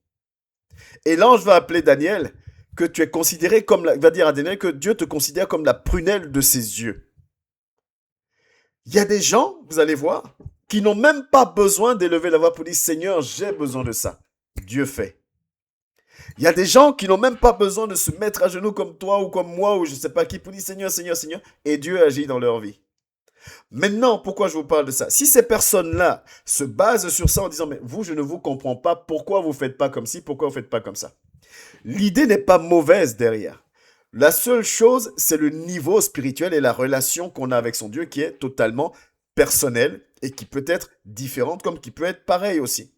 Et l'ange va appeler Daniel, que tu es considéré comme, va dire à Daniel que Dieu te considère comme la prunelle de ses yeux. Il y a des gens, vous allez voir, qui n'ont même pas besoin d'élever la voix pour dire, Seigneur, j'ai besoin de ça. Dieu fait. Il y a des gens qui n'ont même pas besoin de se mettre à genoux comme toi ou comme moi ou je ne sais pas qui pour dire Seigneur, Seigneur, Seigneur. Et Dieu agit dans leur vie. Maintenant, pourquoi je vous parle de ça? Si ces personnes-là se basent sur ça en disant mais vous, je ne vous comprends pas, pourquoi vous ne faites pas comme ci, pourquoi vous ne faites pas comme ça? L'idée n'est pas mauvaise derrière. La seule chose, c'est le niveau spirituel et la relation qu'on a avec son Dieu qui est totalement personnelle et qui peut être différente comme qui peut être pareille aussi.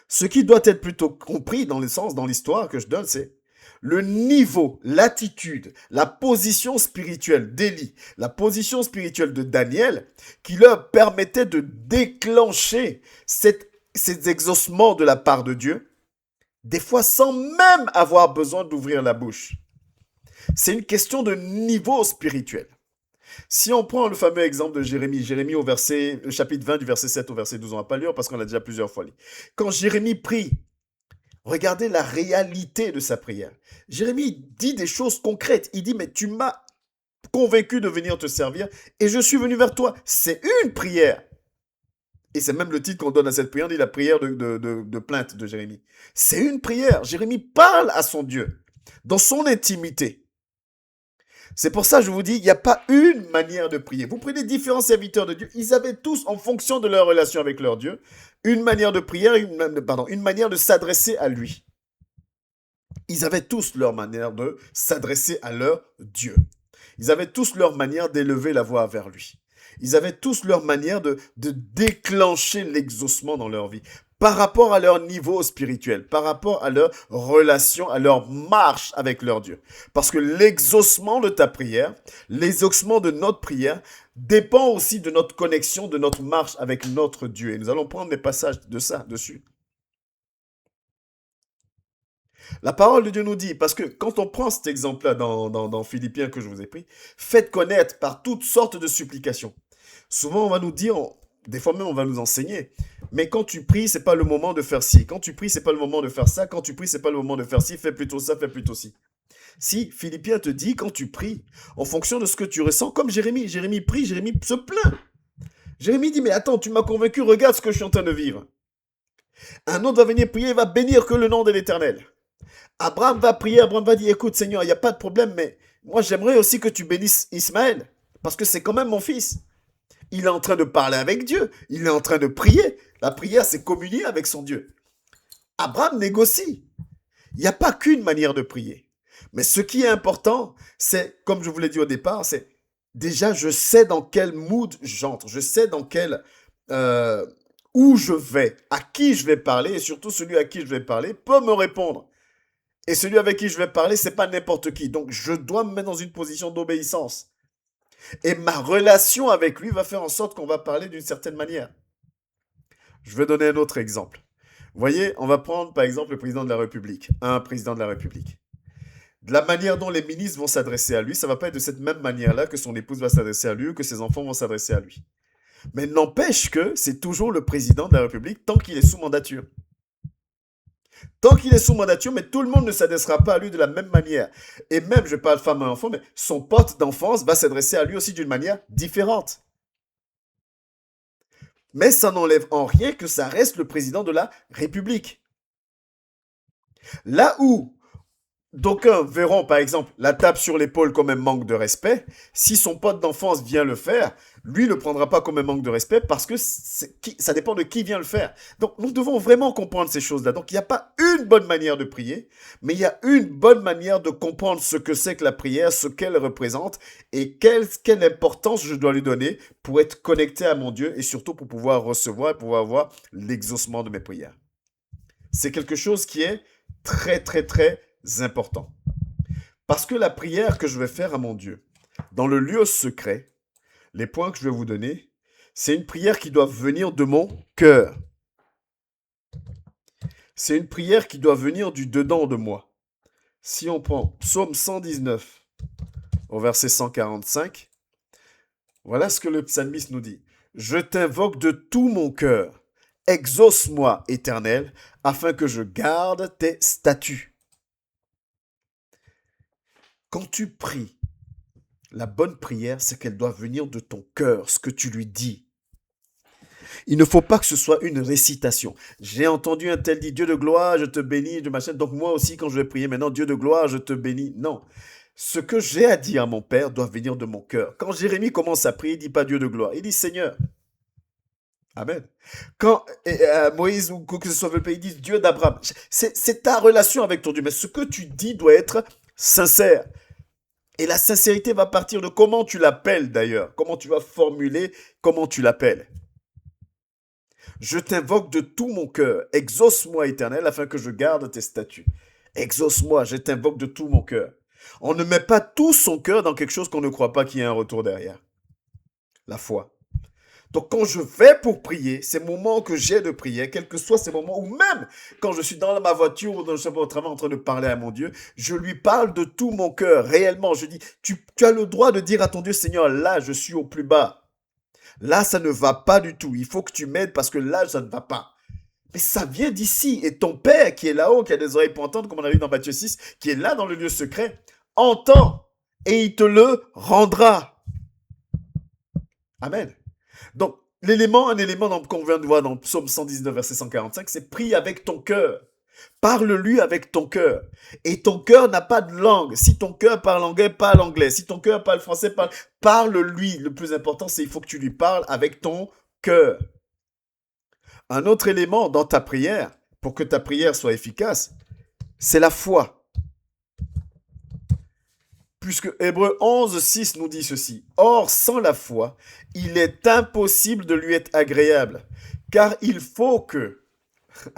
Ce qui doit être plutôt compris dans le sens, dans l'histoire que je donne, c'est le niveau, l'attitude, la position spirituelle d'Élie, la position spirituelle de Daniel, qui leur permettait de déclencher ces exaucements de la part de Dieu, des fois sans même avoir besoin d'ouvrir la bouche. C'est une question de niveau spirituel. Si on prend le fameux exemple de Jérémie, Jérémie au chapitre 20 du verset 7 au verset 12, on ne va pas lire parce qu'on l'a déjà plusieurs fois lu. Quand Jérémie prie, regardez la réalité de sa prière. Jérémie dit des choses concrètes. Il dit, mais tu m'as convaincu de venir te servir et je suis venu vers toi. C'est une prière. Et c'est même le titre qu'on donne à cette prière, dit la prière de plainte de Jérémie. C'est une prière. Jérémie parle à son Dieu dans son intimité. C'est pour ça que je vous dis, il n'y a pas une manière de prier. Vous prenez différents serviteurs de Dieu, ils avaient tous, en fonction de leur relation avec leur Dieu, une manière de prière, une manière de s'adresser à lui. Ils avaient tous leur manière de s'adresser à leur Dieu. Ils avaient tous leur manière d'élever la voix vers lui. Ils avaient tous leur manière de déclencher l'exaucement dans leur vie par rapport à leur niveau spirituel, par rapport à leur relation, à leur marche avec leur Dieu. Parce que l'exaucement de ta prière, l'exaucement de notre prière, dépend aussi de notre connexion, de notre marche avec notre Dieu. Et nous allons prendre des passages de ça dessus. La parole de Dieu nous dit, parce que quand on prend cet exemple-là dans Philippiens que je vous ai pris, faites connaître par toutes sortes de supplications. Souvent, on va nous dire, des fois même, on va nous enseigner. Mais quand tu pries, c'est pas le moment de faire ci. Quand tu pries, c'est pas le moment de faire ça. Quand tu pries, c'est pas le moment de faire ci. Fais plutôt ça, fais plutôt ci. Si Philippiens te dit, quand tu pries, en fonction de ce que tu ressens, comme Jérémie. Jérémie prie, Jérémie se plaint. Jérémie dit, mais attends, tu m'as convaincu, regarde ce que je suis en train de vivre. Un autre va venir prier, il va bénir que le nom de l'Éternel. Abraham va prier, Abraham va dire, écoute Seigneur, il n'y a pas de problème, mais moi j'aimerais aussi que tu bénisses Ismaël, parce que c'est quand même mon fils. Il est en train de parler avec Dieu, il est en train de prier. La prière, c'est communier avec son Dieu. Abraham négocie. Il n'y a pas qu'une manière de prier. Mais ce qui est important, c'est, comme je vous l'ai dit au départ, c'est déjà je sais dans quel mood j'entre, je sais dans quel... où je vais, à qui je vais parler, et surtout celui à qui je vais parler peut me répondre. Et celui avec qui je vais parler, c'est pas n'importe qui. Donc, je dois me mettre dans une position d'obéissance. Et ma relation avec lui va faire en sorte qu'on va parler d'une certaine manière. Je vais donner un autre exemple. Vous voyez, on va prendre par exemple le président de la République, un président de la République. De la manière dont les ministres vont s'adresser à lui, ça va pas être de cette même manière-là que son épouse va s'adresser à lui ou que ses enfants vont s'adresser à lui. Mais n'empêche que c'est toujours le président de la République tant qu'il est sous mandature. Tant qu'il est sous mandature, mais tout le monde ne s'adressera pas à lui de la même manière. Et même, je parle femme et enfant, mais son pote d'enfance va s'adresser à lui aussi d'une manière différente. Mais ça n'enlève en rien que ça reste le président de la République. Là où d'aucuns verront, par exemple, la tape sur l'épaule comme un manque de respect, si son pote d'enfance vient le faire, lui ne le prendra pas comme un manque de respect parce que ça dépend de qui vient le faire. Donc, nous devons vraiment comprendre ces choses-là. Donc, il n'y a pas une bonne manière de prier, mais il y a une bonne manière de comprendre ce que c'est que la prière, ce qu'elle représente et quelle importance je dois lui donner pour être connecté à mon Dieu et surtout pour pouvoir recevoir et pouvoir avoir l'exaucement de mes prières. C'est quelque chose qui est très, très, très important. Parce que la prière que je vais faire à mon Dieu, dans le lieu secret, les points que je vais vous donner, c'est une prière qui doit venir de mon cœur. C'est une prière qui doit venir du dedans de moi. Si on prend Psaume 119 au verset 145, voilà ce que le psalmiste nous dit. Je t'invoque de tout mon cœur. Exauce-moi, Éternel, afin que je garde tes statuts. Quand tu pries, la bonne prière, c'est qu'elle doit venir de ton cœur, ce que tu lui dis. Il ne faut pas que ce soit une récitation. J'ai entendu un tel dire, Dieu de gloire, je te bénis, de machin. Donc moi aussi, quand je vais prier maintenant, Dieu de gloire, je te bénis. Non. Ce que j'ai à dire à mon Père doit venir de mon cœur. Quand Jérémie commence à prier, il ne dit pas Dieu de gloire. Il dit Seigneur, Amen. Quand Moïse ou que ce soit le pays disent Dieu d'Abraham, c'est ta relation avec ton Dieu. Mais ce que tu dis doit être sincère. Et la sincérité va partir de comment tu l'appelles d'ailleurs, comment tu vas formuler, comment tu l'appelles. Je t'invoque de tout mon cœur. Exauce-moi, Éternel, afin que je garde tes statuts. Exauce-moi, je t'invoque de tout mon cœur. On ne met pas tout son cœur dans quelque chose qu'on ne croit pas qu'il y ait un retour derrière. La foi. Donc quand je vais pour prier, ces moments que j'ai de prière, quels que soient ces moments, ou même quand je suis dans ma voiture ou dans le au travail en train de parler à mon Dieu, je lui parle de tout mon cœur, réellement. Je dis, tu as le droit de dire à ton Dieu, Seigneur, là je suis au plus bas. Là ça ne va pas du tout. Il faut que tu m'aides parce que là ça ne va pas. Mais ça vient d'ici. Et ton Père qui est là-haut, qui a des oreilles pour entendre, comme on a vu dans Matthieu 6, qui est là dans le lieu secret, entend et il te le rendra. Amen. Donc, un élément qu'on vient de voir dans Psaume 119, verset 145, c'est prie avec ton cœur. Parle-lui avec ton cœur. Et ton cœur n'a pas de langue. Si ton cœur parle anglais, parle anglais. Si ton cœur parle français, parle-lui. Le plus important, c'est qu'il faut que tu lui parles avec ton cœur. Un autre élément dans ta prière, pour que ta prière soit efficace, c'est la foi. Puisque Hébreux 11, 6 nous dit ceci. Or, sans la foi, il est impossible de lui être agréable, car il faut que...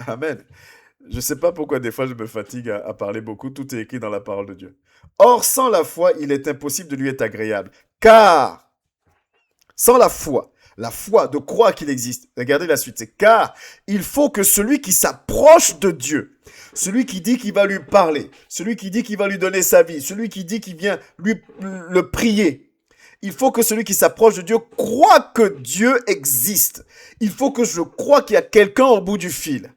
Amen. Je ne sais pas pourquoi des fois je me fatigue à parler beaucoup, tout est écrit dans la parole de Dieu. Or, sans la foi, il est impossible de lui être agréable, car sans la foi de croire qu'il existe, regardez la suite, c'est car il faut que celui qui s'approche de Dieu, celui qui dit qu'il va lui parler, celui qui dit qu'il va lui donner sa vie, celui qui dit qu'il vient lui le prier, il faut que celui qui s'approche de Dieu croit que Dieu existe. Il faut que je croie qu'il y a quelqu'un au bout du fil.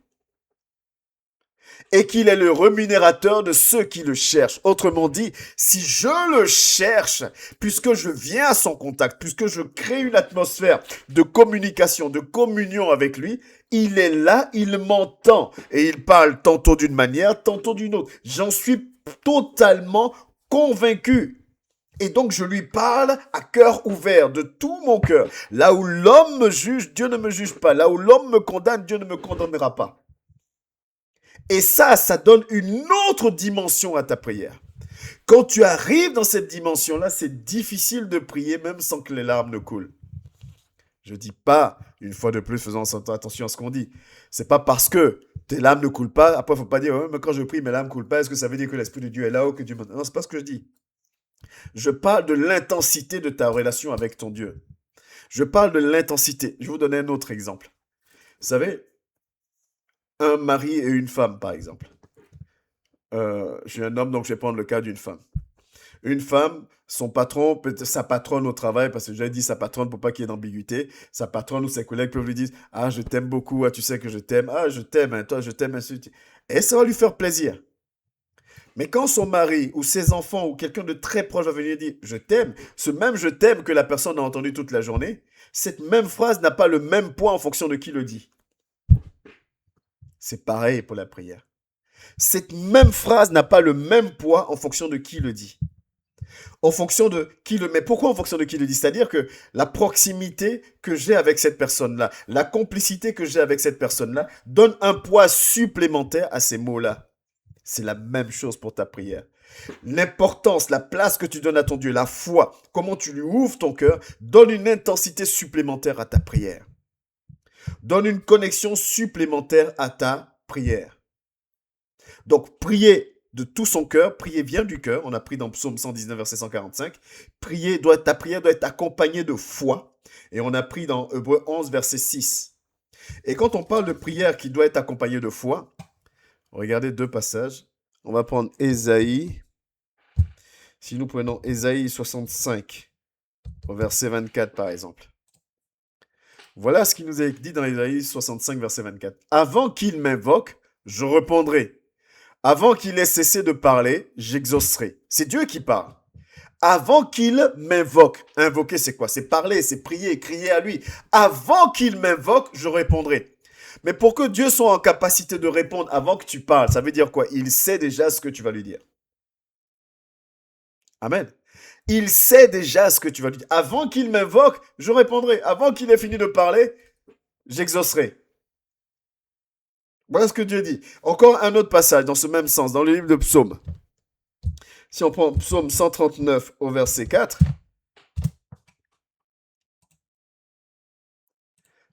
Et qu'il est le rémunérateur de ceux qui le cherchent. Autrement dit, si je le cherche, puisque je viens à son contact, puisque je crée une atmosphère de communication, de communion avec lui, il est là, il m'entend. Et il parle tantôt d'une manière, tantôt d'une autre. J'en suis totalement convaincu. Et donc je lui parle à cœur ouvert, de tout mon cœur. Là où l'homme me juge, Dieu ne me juge pas. Là où l'homme me condamne, Dieu ne me condamnera pas. Et ça donne une autre dimension à ta prière. Quand tu arrives dans cette dimension-là, c'est difficile de prier même sans que les larmes ne coulent. Je dis pas, une fois de plus, faisons attention à ce qu'on dit. C'est pas parce que tes larmes ne coulent pas, après il faut pas dire, mais quand je prie, mes larmes ne coulent pas, est-ce que ça veut dire que l'Esprit de Dieu est là-haut, que Dieu... Non, c'est pas ce que je dis. Je parle de l'intensité de ta relation avec ton Dieu. Je parle de l'intensité. Je vais vous donner un autre exemple. Vous savez, un mari et une femme, par exemple. Je suis un homme, donc je vais prendre le cas d'une femme. Une femme, son patron, peut-être sa patronne au travail, parce que j'ai dit sa patronne pour pas qu'il y ait d'ambiguïté, sa patronne ou ses collègues peuvent lui dire « Ah, je t'aime beaucoup, ah, tu sais que je t'aime, ah, je t'aime, hein, toi, je t'aime, ainsi de suite. » Et ça va lui faire plaisir. Mais quand son mari ou ses enfants ou quelqu'un de très proche va venir dire « Je t'aime », ce même « je t'aime » que la personne a entendu toute la journée, cette même phrase n'a pas le même poids en fonction de qui le dit. C'est pareil pour la prière. Cette même phrase n'a pas le même poids en fonction de qui le dit. En fonction de qui le... Mais pourquoi en fonction de qui le dit? C'est-à-dire que la proximité que j'ai avec cette personne-là, la complicité que j'ai avec cette personne-là, donne un poids supplémentaire à ces mots-là. C'est la même chose pour ta prière. L'importance, la place que tu donnes à ton Dieu, la foi, comment tu lui ouvres ton cœur, donne une intensité supplémentaire à ta prière. Donne une connexion supplémentaire à ta prière. Donc, prier de tout son cœur, prier vient du cœur, on a pris dans Psaume 119, verset 145. Ta prière doit être accompagnée de foi, et on a pris dans Hébreux 11, verset 6. Et quand on parle de prière qui doit être accompagnée de foi, regardez deux passages. On va prendre Ésaïe. Si nous prenons Ésaïe 65, au verset 24 par exemple. Voilà ce qu'il nous est dit dans Ésaïe 65, verset 24. Avant qu'il m'invoque, je répondrai. Avant qu'il ait cessé de parler, j'exaucerai. C'est Dieu qui parle. Avant qu'il m'invoque. Invoquer, c'est quoi? C'est parler, c'est prier, crier à lui. Avant qu'il m'invoque, je répondrai. Mais pour que Dieu soit en capacité de répondre avant que tu parles, ça veut dire quoi? Il sait déjà ce que tu vas lui dire. Amen. Il sait déjà ce que tu vas lui dire. Avant qu'il m'invoque, je répondrai. Avant qu'il ait fini de parler, j'exaucerai. Voilà ce que Dieu dit. Encore un autre passage dans ce même sens, dans le livre de Psaume. Si on prend Psaume 139 au verset 4,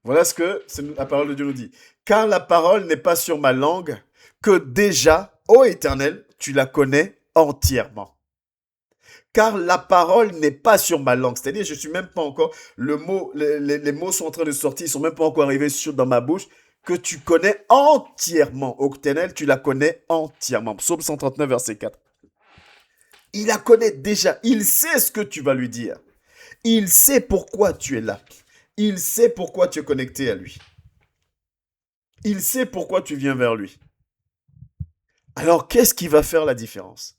voilà ce que la parole de Dieu nous dit. Car la parole n'est pas sur ma langue, que déjà, ô Éternel, tu la connais entièrement. Car la parole n'est pas sur ma langue. C'est-à-dire, je suis même pas encore, les mots sont en train de sortir, ils sont même pas encore arrivés dans ma bouche, que tu connais entièrement. Ô Éternel, tu la connais entièrement. Psaume 139, verset 4. Il la connaît déjà. Il sait ce que tu vas lui dire. Il sait pourquoi tu es là. Il sait pourquoi tu es connecté à lui. Il sait pourquoi tu viens vers lui. Alors, qu'est-ce qui va faire la différence?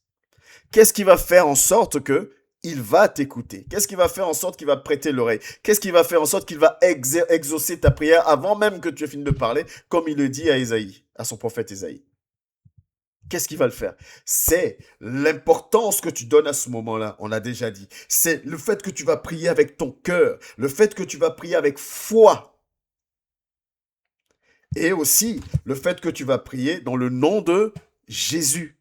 Qu'est-ce qui va faire en sorte que il va t'écouter? Qu'est-ce qui va faire en sorte qu'il va prêter l'oreille? Qu'est-ce qui va faire en sorte qu'il va exaucer ta prière avant même que tu aies fini de parler, comme il le dit à Ésaïe, à son prophète Ésaïe? Qu'est-ce qui va le faire? C'est l'importance que tu donnes à ce moment-là, on l'a déjà dit. C'est le fait que tu vas prier avec ton cœur, le fait que tu vas prier avec foi. Et aussi le fait que tu vas prier dans le nom de Jésus.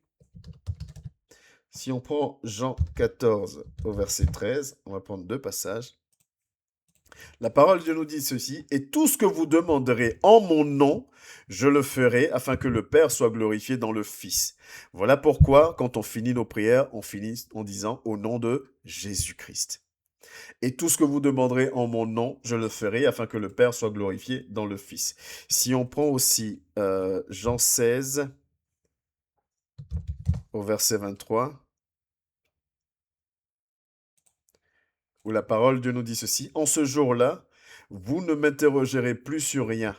Si on prend Jean 14 au verset 13, on va prendre deux passages. La parole de Dieu nous dit ceci, « Et tout ce que vous demanderez en mon nom, je le ferai afin que le Père soit glorifié dans le Fils. » Voilà pourquoi, quand on finit nos prières, on finit en disant « Au nom de Jésus-Christ. » Et tout ce que vous demanderez en mon nom, je le ferai afin que le Père soit glorifié dans le Fils. Si on prend aussi Jean 16 au verset 23, où la parole de Dieu nous dit ceci, « En ce jour-là, vous ne m'interrogerez plus sur rien.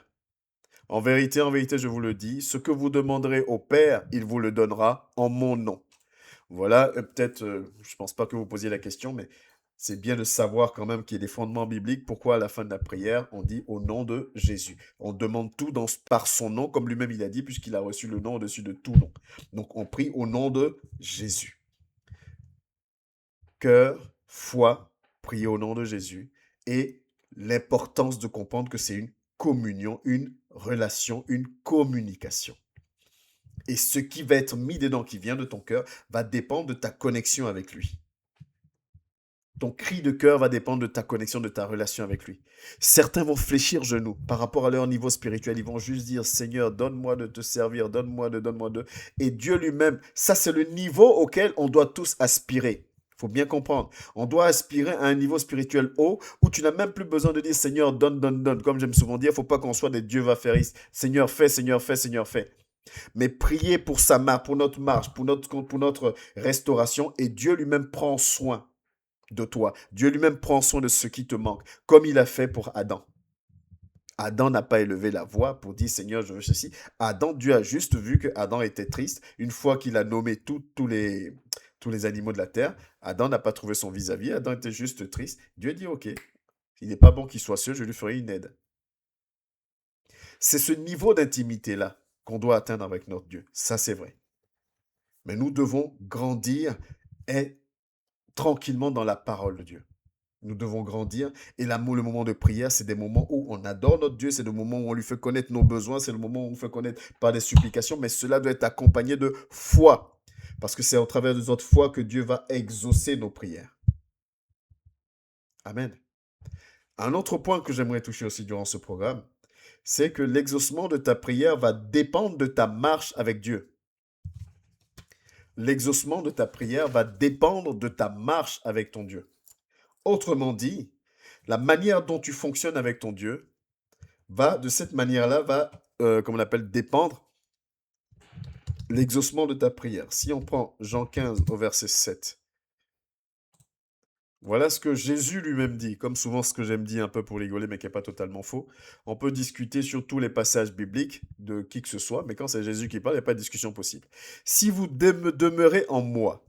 En vérité, je vous le dis, ce que vous demanderez au Père, il vous le donnera en mon nom. » Voilà, peut-être, je ne pense pas que vous posiez la question, mais c'est bien de savoir quand même qu'il y a des fondements bibliques. Pourquoi à la fin de la prière, on dit au nom de Jésus? On demande tout par son nom, comme lui-même il a dit, puisqu'il a reçu le nom au-dessus de tout nom. Donc on prie au nom de Jésus. Cœur, foi, prier au nom de Jésus et l'importance de comprendre que c'est une communion, une relation, une communication. Et ce qui va être mis dedans, qui vient de ton cœur, va dépendre de ta connexion avec lui. Ton cri de cœur va dépendre de ta connexion, de ta relation avec lui. Certains vont fléchir genoux par rapport à leur niveau spirituel. Ils vont juste dire, Seigneur, donne-moi de te servir, donne-moi de. Et Dieu lui-même, ça c'est le niveau auquel on doit tous aspirer. Il faut bien comprendre. On doit aspirer à un niveau spirituel haut où tu n'as même plus besoin de dire, Seigneur, donne. Comme j'aime souvent dire, il ne faut pas qu'on soit des dieux va-fairistes. Seigneur, fais, Seigneur, fais, Seigneur, fais. Mais prier pour pour notre marche, pour notre restauration, et Dieu lui-même prend soin de toi. Dieu lui-même prend soin de ce qui te manque, comme il a fait pour Adam. Adam n'a pas élevé la voix pour dire Seigneur, je veux ceci. Dieu a juste vu que Adam était triste. Une fois qu'il a nommé tous les animaux de la terre, Adam n'a pas trouvé son vis-à-vis. Adam était juste triste. Dieu dit ok, il n'est pas bon qu'il soit seul, je lui ferai une aide. C'est ce niveau d'intimité-là qu'on doit atteindre avec notre Dieu. Ça, c'est vrai. Mais nous devons grandir et tranquillement dans la parole de Dieu. Nous devons grandir. Et le moment de prière, c'est des moments où on adore notre Dieu. C'est des moments où on lui fait connaître nos besoins. C'est le moment où on fait connaître par des supplications. Mais cela doit être accompagné de foi. Parce que c'est au travers de notre foi que Dieu va exaucer nos prières. Amen. Un autre point que j'aimerais toucher aussi durant ce programme, c'est que l'exaucement de ta prière va dépendre de ta marche avec Dieu. L'exaucement de ta prière va dépendre de ta marche avec ton Dieu. Autrement dit, la manière dont tu fonctionnes avec ton Dieu de cette manière-là, comme on appelle, dépendre l'exaucement de ta prière. Si on prend Jean 15 au verset 7, voilà ce que Jésus lui-même dit, comme souvent ce que j'aime dire un peu pour rigoler, mais qui n'est pas totalement faux. On peut discuter sur tous les passages bibliques de qui que ce soit, mais quand c'est Jésus qui parle, il n'y a pas de discussion possible. Si vous demeurez en moi,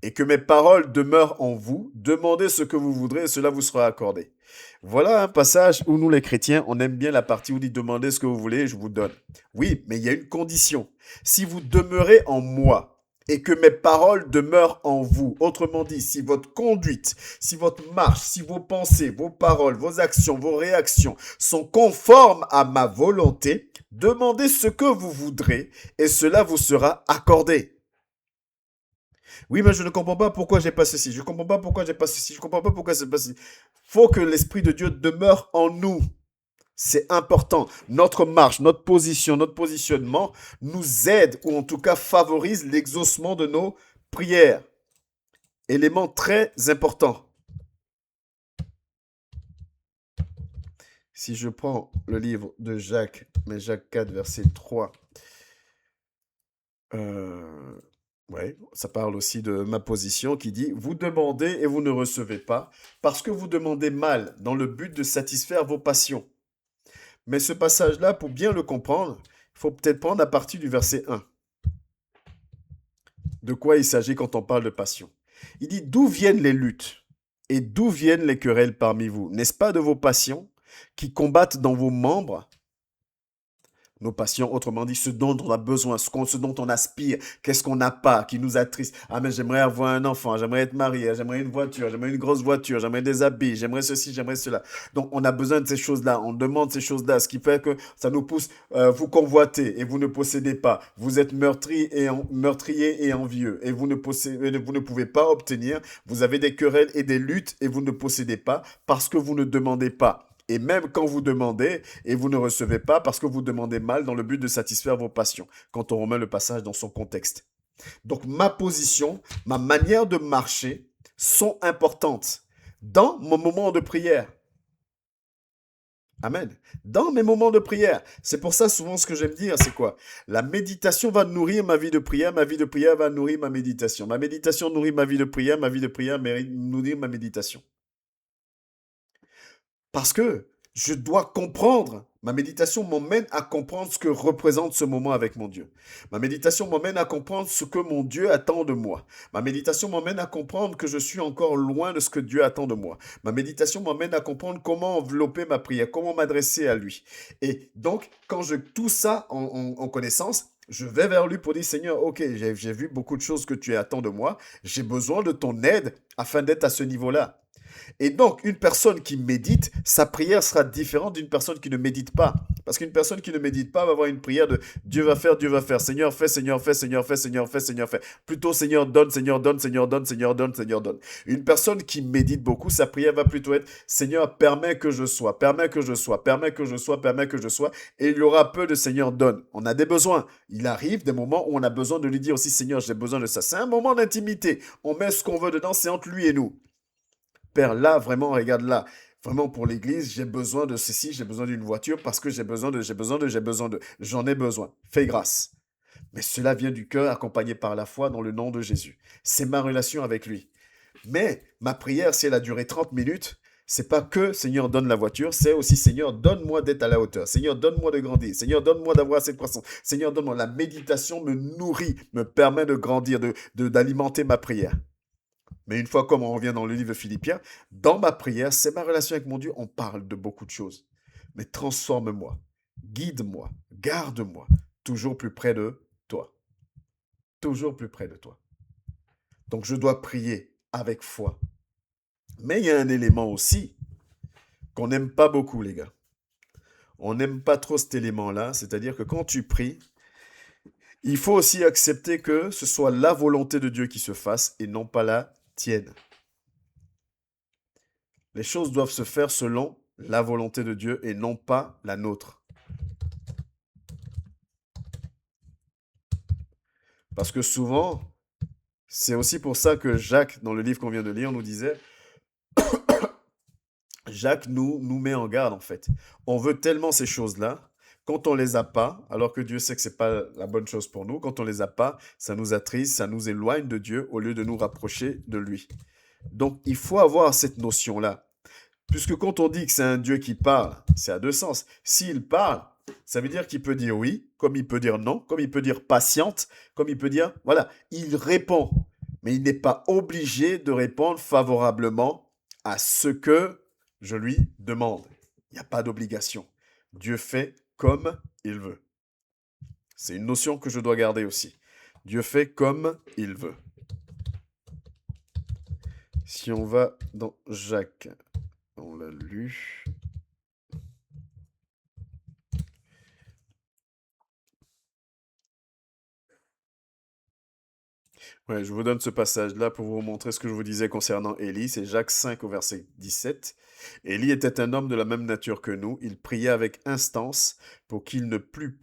et que mes paroles demeurent en vous, demandez ce que vous voudrez et cela vous sera accordé. Voilà un passage où nous les chrétiens, on aime bien la partie où il dit demandez ce que vous voulez et je vous donne. Oui, mais il y a une condition. Si vous demeurez en moi et que mes paroles demeurent en vous. Autrement dit, si votre conduite, si votre marche, si vos pensées, vos paroles, vos actions, vos réactions sont conformes à ma volonté, demandez ce que vous voudrez et cela vous sera accordé. Oui, mais je ne comprends pas pourquoi j'ai pas ceci. Je ne comprends pas pourquoi j'ai pas ceci. Je ne comprends pas pourquoi c'est pas ceci. Faut que l'Esprit de Dieu demeure en nous. C'est important. Notre marche, notre position, notre positionnement nous aide ou en tout cas favorise l'exaucement de nos prières. Élément très important. Si je prends le livre de Jacques, mais Jacques 4, verset 3, ouais, ça parle aussi de ma position qui dit, vous demandez et vous ne recevez pas, parce que vous demandez mal dans le but de satisfaire vos passions. Mais ce passage-là, pour bien le comprendre, il faut peut-être prendre à partir du verset 1. De quoi il s'agit quand on parle de passion? Il dit, d'où viennent les luttes et d'où viennent les querelles parmi vous? N'est-ce pas de vos passions qui combattent dans vos membres? Nos passions, autrement dit, ce dont on a besoin, ce dont on aspire, qu'est-ce qu'on n'a pas, qui nous attriste. Ah, mais j'aimerais avoir un enfant, j'aimerais être marié, j'aimerais une voiture, j'aimerais une grosse voiture, j'aimerais des habits, j'aimerais ceci, j'aimerais cela. Donc, on a besoin de ces choses-là, on demande ces choses-là, ce qui fait que ça nous pousse, vous convoitez et vous ne possédez pas. Vous êtes meurtrier et envieux et vous ne pouvez pas obtenir. Vous avez des querelles et des luttes et vous ne possédez pas parce que vous ne demandez pas. Et même quand vous demandez et vous ne recevez pas parce que vous demandez mal dans le but de satisfaire vos passions, quand on remet le passage dans son contexte. Donc ma position, ma manière de marcher sont importantes dans mon moment de prière. Amen. Dans mes moments de prière. C'est pour ça souvent ce que j'aime dire, c'est quoi? La méditation va nourrir ma vie de prière va nourrir ma méditation. Ma méditation nourrit ma vie de prière nourrit ma méditation. Parce que je dois comprendre, ma méditation m'emmène à comprendre ce que représente ce moment avec mon Dieu. Ma méditation m'emmène à comprendre ce que mon Dieu attend de moi. Ma méditation m'emmène à comprendre que je suis encore loin de ce que Dieu attend de moi. Ma méditation m'emmène à comprendre comment envelopper ma prière, comment m'adresser à lui. Et donc, quand je tout ça en connaissance, je vais vers lui pour dire, Seigneur, ok, j'ai vu beaucoup de choses que tu attends de moi. J'ai besoin de ton aide afin d'être à ce niveau-là. Et donc, une personne qui médite, sa prière sera différente d'une personne qui ne médite pas. Parce qu'une personne qui ne médite pas va avoir une prière de Dieu va faire, Seigneur fais, Seigneur fais, Seigneur fais, Seigneur fais, Seigneur fais. Plutôt Seigneur donne, Seigneur donne, Seigneur donne, Seigneur donne, Seigneur donne. Une personne qui médite beaucoup, sa prière va plutôt être Seigneur permets que je sois, permets que je sois, permets que je sois, permets que je sois. Et il y aura peu de Seigneur donne. On a des besoins. Il arrive des moments où on a besoin de lui dire aussi Seigneur j'ai besoin de ça. C'est un moment d'intimité. On met ce qu'on veut dedans, c'est entre lui et nous. Père, là, vraiment, regarde là. Vraiment, pour l'église, j'ai besoin de ceci, j'ai besoin d'une voiture parce que j'ai besoin de, j'en ai besoin. Fais grâce. Mais cela vient du cœur, accompagné par la foi dans le nom de Jésus. C'est ma relation avec lui. Mais ma prière, si elle a duré 30 minutes, c'est pas que Seigneur donne la voiture, c'est aussi Seigneur donne-moi d'être à la hauteur. Seigneur donne-moi de grandir. Seigneur donne-moi d'avoir cette croissance. Seigneur donne-moi. La méditation me nourrit, me permet de grandir, d'alimenter ma prière. Mais une fois, comme on revient dans le livre de Philippiens, dans ma prière, c'est ma relation avec mon Dieu, on parle de beaucoup de choses. Mais transforme-moi, guide-moi, garde-moi, toujours plus près de toi. Toujours plus près de toi. Donc je dois prier avec foi. Mais il y a un élément aussi qu'on n'aime pas beaucoup, les gars. On n'aime pas trop cet élément-là, c'est-à-dire que quand tu pries, il faut aussi accepter que ce soit la volonté de Dieu qui se fasse et non pas la tienne. Les choses doivent se faire selon la volonté de Dieu et non pas la nôtre. Parce que souvent, c'est aussi pour ça que Jacques, dans le livre qu'on vient de lire, nous disait, Jacques nous met en garde en fait. On veut tellement ces choses-là, quand on les a pas, alors que Dieu sait que c'est pas la bonne chose pour nous, quand on les a pas, ça nous attriste, ça nous éloigne de Dieu au lieu de nous rapprocher de lui. Donc il faut avoir cette notion-là. Puisque quand on dit que c'est un Dieu qui parle, c'est à deux sens. S'il parle, ça veut dire qu'il peut dire oui, comme il peut dire non, comme il peut dire patiente, comme il peut dire, voilà, il répond. Mais il n'est pas obligé de répondre favorablement à ce que je lui demande. Il n'y a pas d'obligation. Dieu fait comme il veut. C'est une notion que je dois garder aussi. Dieu fait comme il veut. Si on va dans Jacques, on l'a lu. Ouais, je vous donne ce passage-là pour vous montrer ce que je vous disais concernant Élie. C'est Jacques 5 au verset 17. Élie était un homme de la même nature que nous. Il pria avec instance pour qu'il ne plus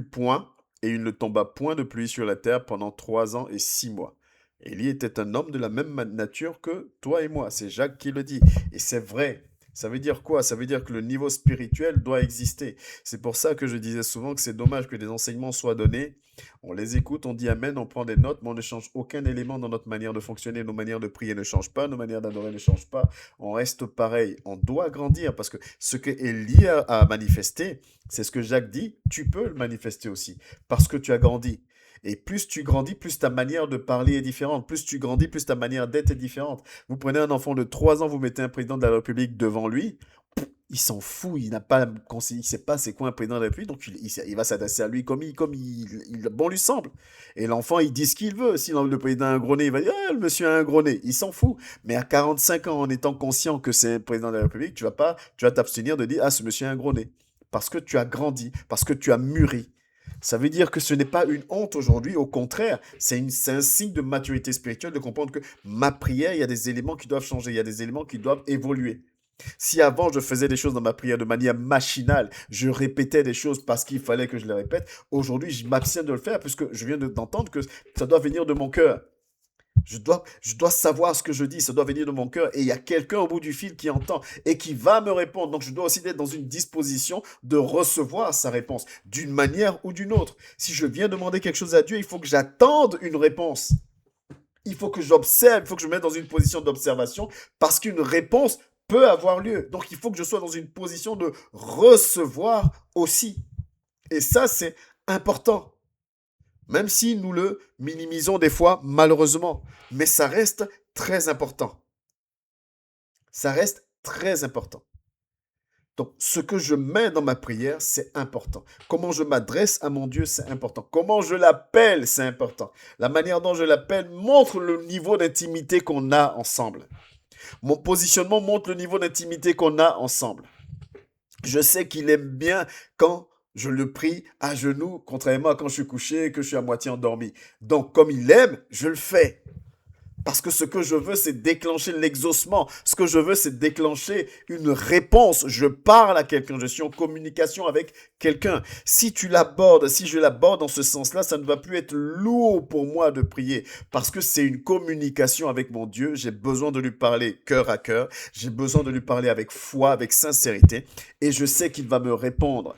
point, et il ne tomba point de pluie sur la terre pendant 3 ans et 6 mois. Élie était un homme de la même nature que toi et moi. C'est Jacques qui le dit. Et c'est vrai. Ça veut dire quoi? Ça veut dire que le niveau spirituel doit exister. C'est pour ça que je disais souvent que c'est dommage que des enseignements soient donnés, on les écoute, on dit amen, on prend des notes, mais on ne change aucun élément dans notre manière de fonctionner. Nos manières de prier ne changent pas, nos manières d'adorer ne changent pas. On reste pareil. On doit grandir parce que ce que Élie a manifesté, c'est ce que Jacques dit, tu peux le manifester aussi parce que tu as grandi. Et plus tu grandis, plus ta manière de parler est différente. Plus tu grandis, plus ta manière d'être est différente. Vous prenez un enfant de 3 ans, vous mettez un président de la République devant lui, il s'en fout, il n'a pas, il sait pas c'est quoi un président de la République, donc il va s'adresser à lui comme bon lui semble. Et l'enfant, il dit ce qu'il veut. Si le président a un gros nez, il va dire ah, le monsieur a un gros nez. Il s'en fout. Mais à 45 ans, en étant conscient que c'est un président de la République, tu vas t'abstenir de dire ah, ce monsieur a un gros nez. Parce que tu as grandi, parce que tu as mûri. Ça veut dire que ce n'est pas une honte aujourd'hui, au contraire, c'est un signe de maturité spirituelle de comprendre que ma prière, il y a des éléments qui doivent changer, il y a des éléments qui doivent évoluer. Si avant je faisais des choses dans ma prière de manière machinale, je répétais des choses parce qu'il fallait que je les répète, aujourd'hui je m'abstiens de le faire puisque je viens d'entendre que ça doit venir de mon cœur. Je dois savoir ce que je dis, ça doit venir de mon cœur et il y a quelqu'un au bout du fil qui entend et qui va me répondre. Donc je dois aussi être dans une disposition de recevoir sa réponse d'une manière ou d'une autre. Si je viens demander quelque chose à Dieu, il faut que j'attende une réponse. Il faut que j'observe, il faut que je me mette dans une position d'observation parce qu'une réponse peut avoir lieu. Donc il faut que je sois dans une position de recevoir aussi. Et ça, c'est important. Même si nous le minimisons des fois, malheureusement. Mais ça reste très important. Ça reste très important. Donc, ce que je mets dans ma prière, c'est important. Comment je m'adresse à mon Dieu, c'est important. Comment je l'appelle, c'est important. La manière dont je l'appelle montre le niveau d'intimité qu'on a ensemble. Mon positionnement montre le niveau d'intimité qu'on a ensemble. Je sais qu'il aime bien quand je le prie à genoux, contrairement à quand je suis couché et que je suis à moitié endormi. Donc, comme il aime, je le fais. Parce que ce que je veux, c'est déclencher l'exaucement. Ce que je veux, c'est déclencher une réponse. Je parle à quelqu'un, je suis en communication avec quelqu'un. Si tu l'abordes, si je l'aborde dans ce sens-là, ça ne va plus être lourd pour moi de prier. Parce que c'est une communication avec mon Dieu. J'ai besoin de lui parler cœur à cœur. J'ai besoin de lui parler avec foi, avec sincérité. Et je sais qu'il va me répondre.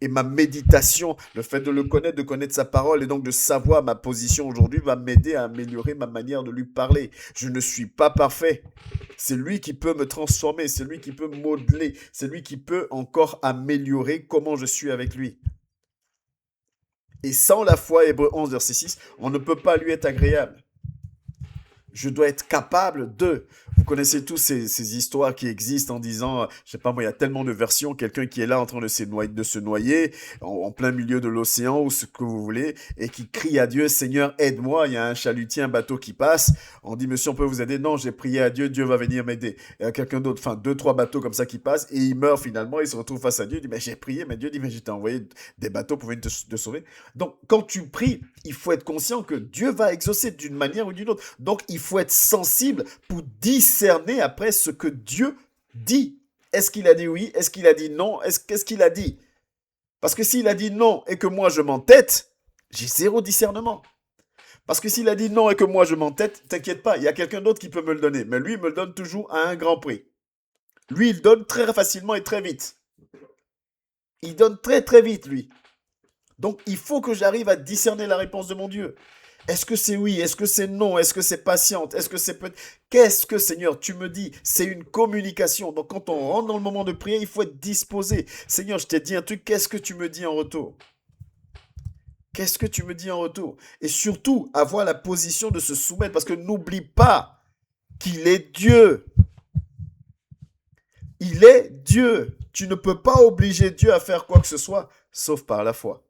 Et ma méditation, le fait de le connaître, de connaître sa parole et donc de savoir ma position aujourd'hui va m'aider à améliorer ma manière de lui parler. Je ne suis pas parfait. C'est lui qui peut me transformer, c'est lui qui peut modeler, c'est lui qui peut encore améliorer comment je suis avec lui. Et sans la foi, Hébreux 11, verset 6, on ne peut pas lui être agréable. Je dois être capable de. Vous connaissez tous ces histoires qui existent en disant, je sais pas moi, il y a tellement de versions, quelqu'un qui est là en train de se noyer en plein milieu de l'océan ou ce que vous voulez, et qui crie à Dieu, Seigneur, aide-moi, il y a un chalutier, un bateau qui passe. On dit, monsieur, on peut vous aider? Non, j'ai prié à Dieu, Dieu va venir m'aider. Il y a quelqu'un d'autre, enfin, 2, 3 bateaux comme ça qui passent, et il meurt finalement, il se retrouve face à Dieu, il dit, mais j'ai prié, mais Dieu dit, mais je t'ai envoyé des bateaux pour venir te sauver. Donc, quand tu pries, il faut être conscient que Dieu va exaucer d'une manière ou d'une autre. Donc, il faut être sensible pour discerner après ce que Dieu dit. Est-ce qu'il a dit oui? Est-ce qu'il a dit non? Qu'est-ce qu'il a dit? Parce que s'il a dit non et que moi je m'entête, j'ai zéro discernement. Parce que s'il a dit non et que moi je m'entête, t'inquiète pas, il y a quelqu'un d'autre qui peut me le donner. Mais lui, il me le donne toujours à un grand prix. Lui, il donne très facilement et très vite. Il donne très très vite, lui. Donc, il faut que j'arrive à discerner la réponse de mon Dieu. Est-ce que c'est oui? Est-ce que c'est non? Est-ce que c'est patiente? Est-ce que c'est peut... Qu'est-ce que, Seigneur, tu me dis? C'est une communication. Donc, quand on rentre dans le moment de prière, il faut être disposé. Seigneur, je t'ai dit un truc. Qu'est-ce que tu me dis en retour? Qu'est-ce que tu me dis en retour? Et surtout, avoir la position de se soumettre. Parce que n'oublie pas qu'il est Dieu. Il est Dieu. Tu ne peux pas obliger Dieu à faire quoi que ce soit, sauf par la foi.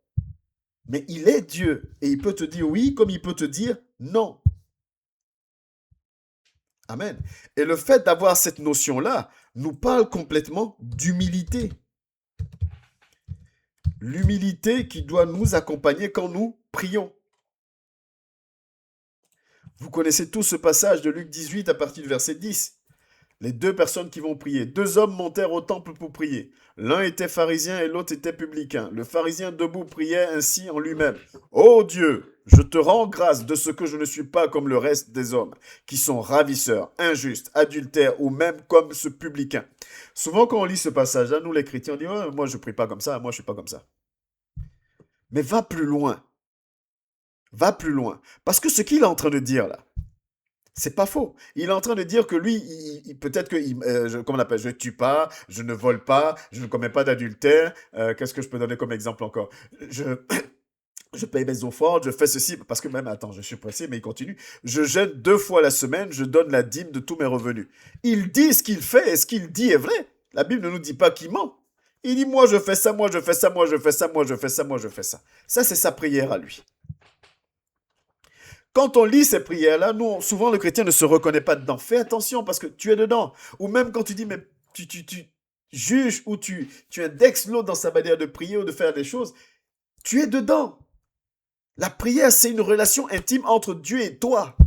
Mais il est Dieu. Et il peut te dire oui comme il peut te dire non. Amen. Et le fait d'avoir cette notion-là nous parle complètement d'humilité. L'humilité qui doit nous accompagner quand nous prions. Vous connaissez tous ce passage de Luc 18 à partir du verset 10. Les deux personnes qui vont prier. Deux hommes montèrent au temple pour prier. L'un était pharisien et l'autre était publicain. Le pharisien debout priait ainsi en lui-même. Ô Dieu, je te rends grâce de ce que je ne suis pas comme le reste des hommes, qui sont ravisseurs, injustes, adultères ou même comme ce publicain. Souvent quand on lit ce passage-là, nous les chrétiens, on dit oh, moi je prie pas comme ça, moi je suis pas comme ça. Mais va plus loin. Va plus loin. Parce que ce qu'il est en train de dire là, c'est pas faux. Il est en train de dire que lui, peut-être que, comment on appelle, je tue pas, je ne vole pas, je ne commets pas d'adultère. Qu'est-ce que je peux donner comme exemple encore? Je, je paye mes offrandes, je fais ceci, parce que même, attends, je suis pressé, mais il continue. Je jeûne 2 fois la semaine, je donne la dîme de tous mes revenus. Il dit ce qu'il fait et ce qu'il dit est vrai. La Bible ne nous dit pas qu'il ment. Il dit, moi je fais ça, moi je fais ça, moi je fais ça, moi je fais ça, moi je fais ça. Ça, c'est sa prière à lui. Quand on lit ces prières-là, nous, souvent le chrétien ne se reconnaît pas dedans. Fais attention parce que tu es dedans. Ou même quand tu dis, mais tu juges ou tu indexes l'autre dans sa manière de prier ou de faire des choses, tu es dedans. La prière, c'est une relation intime entre Dieu et toi.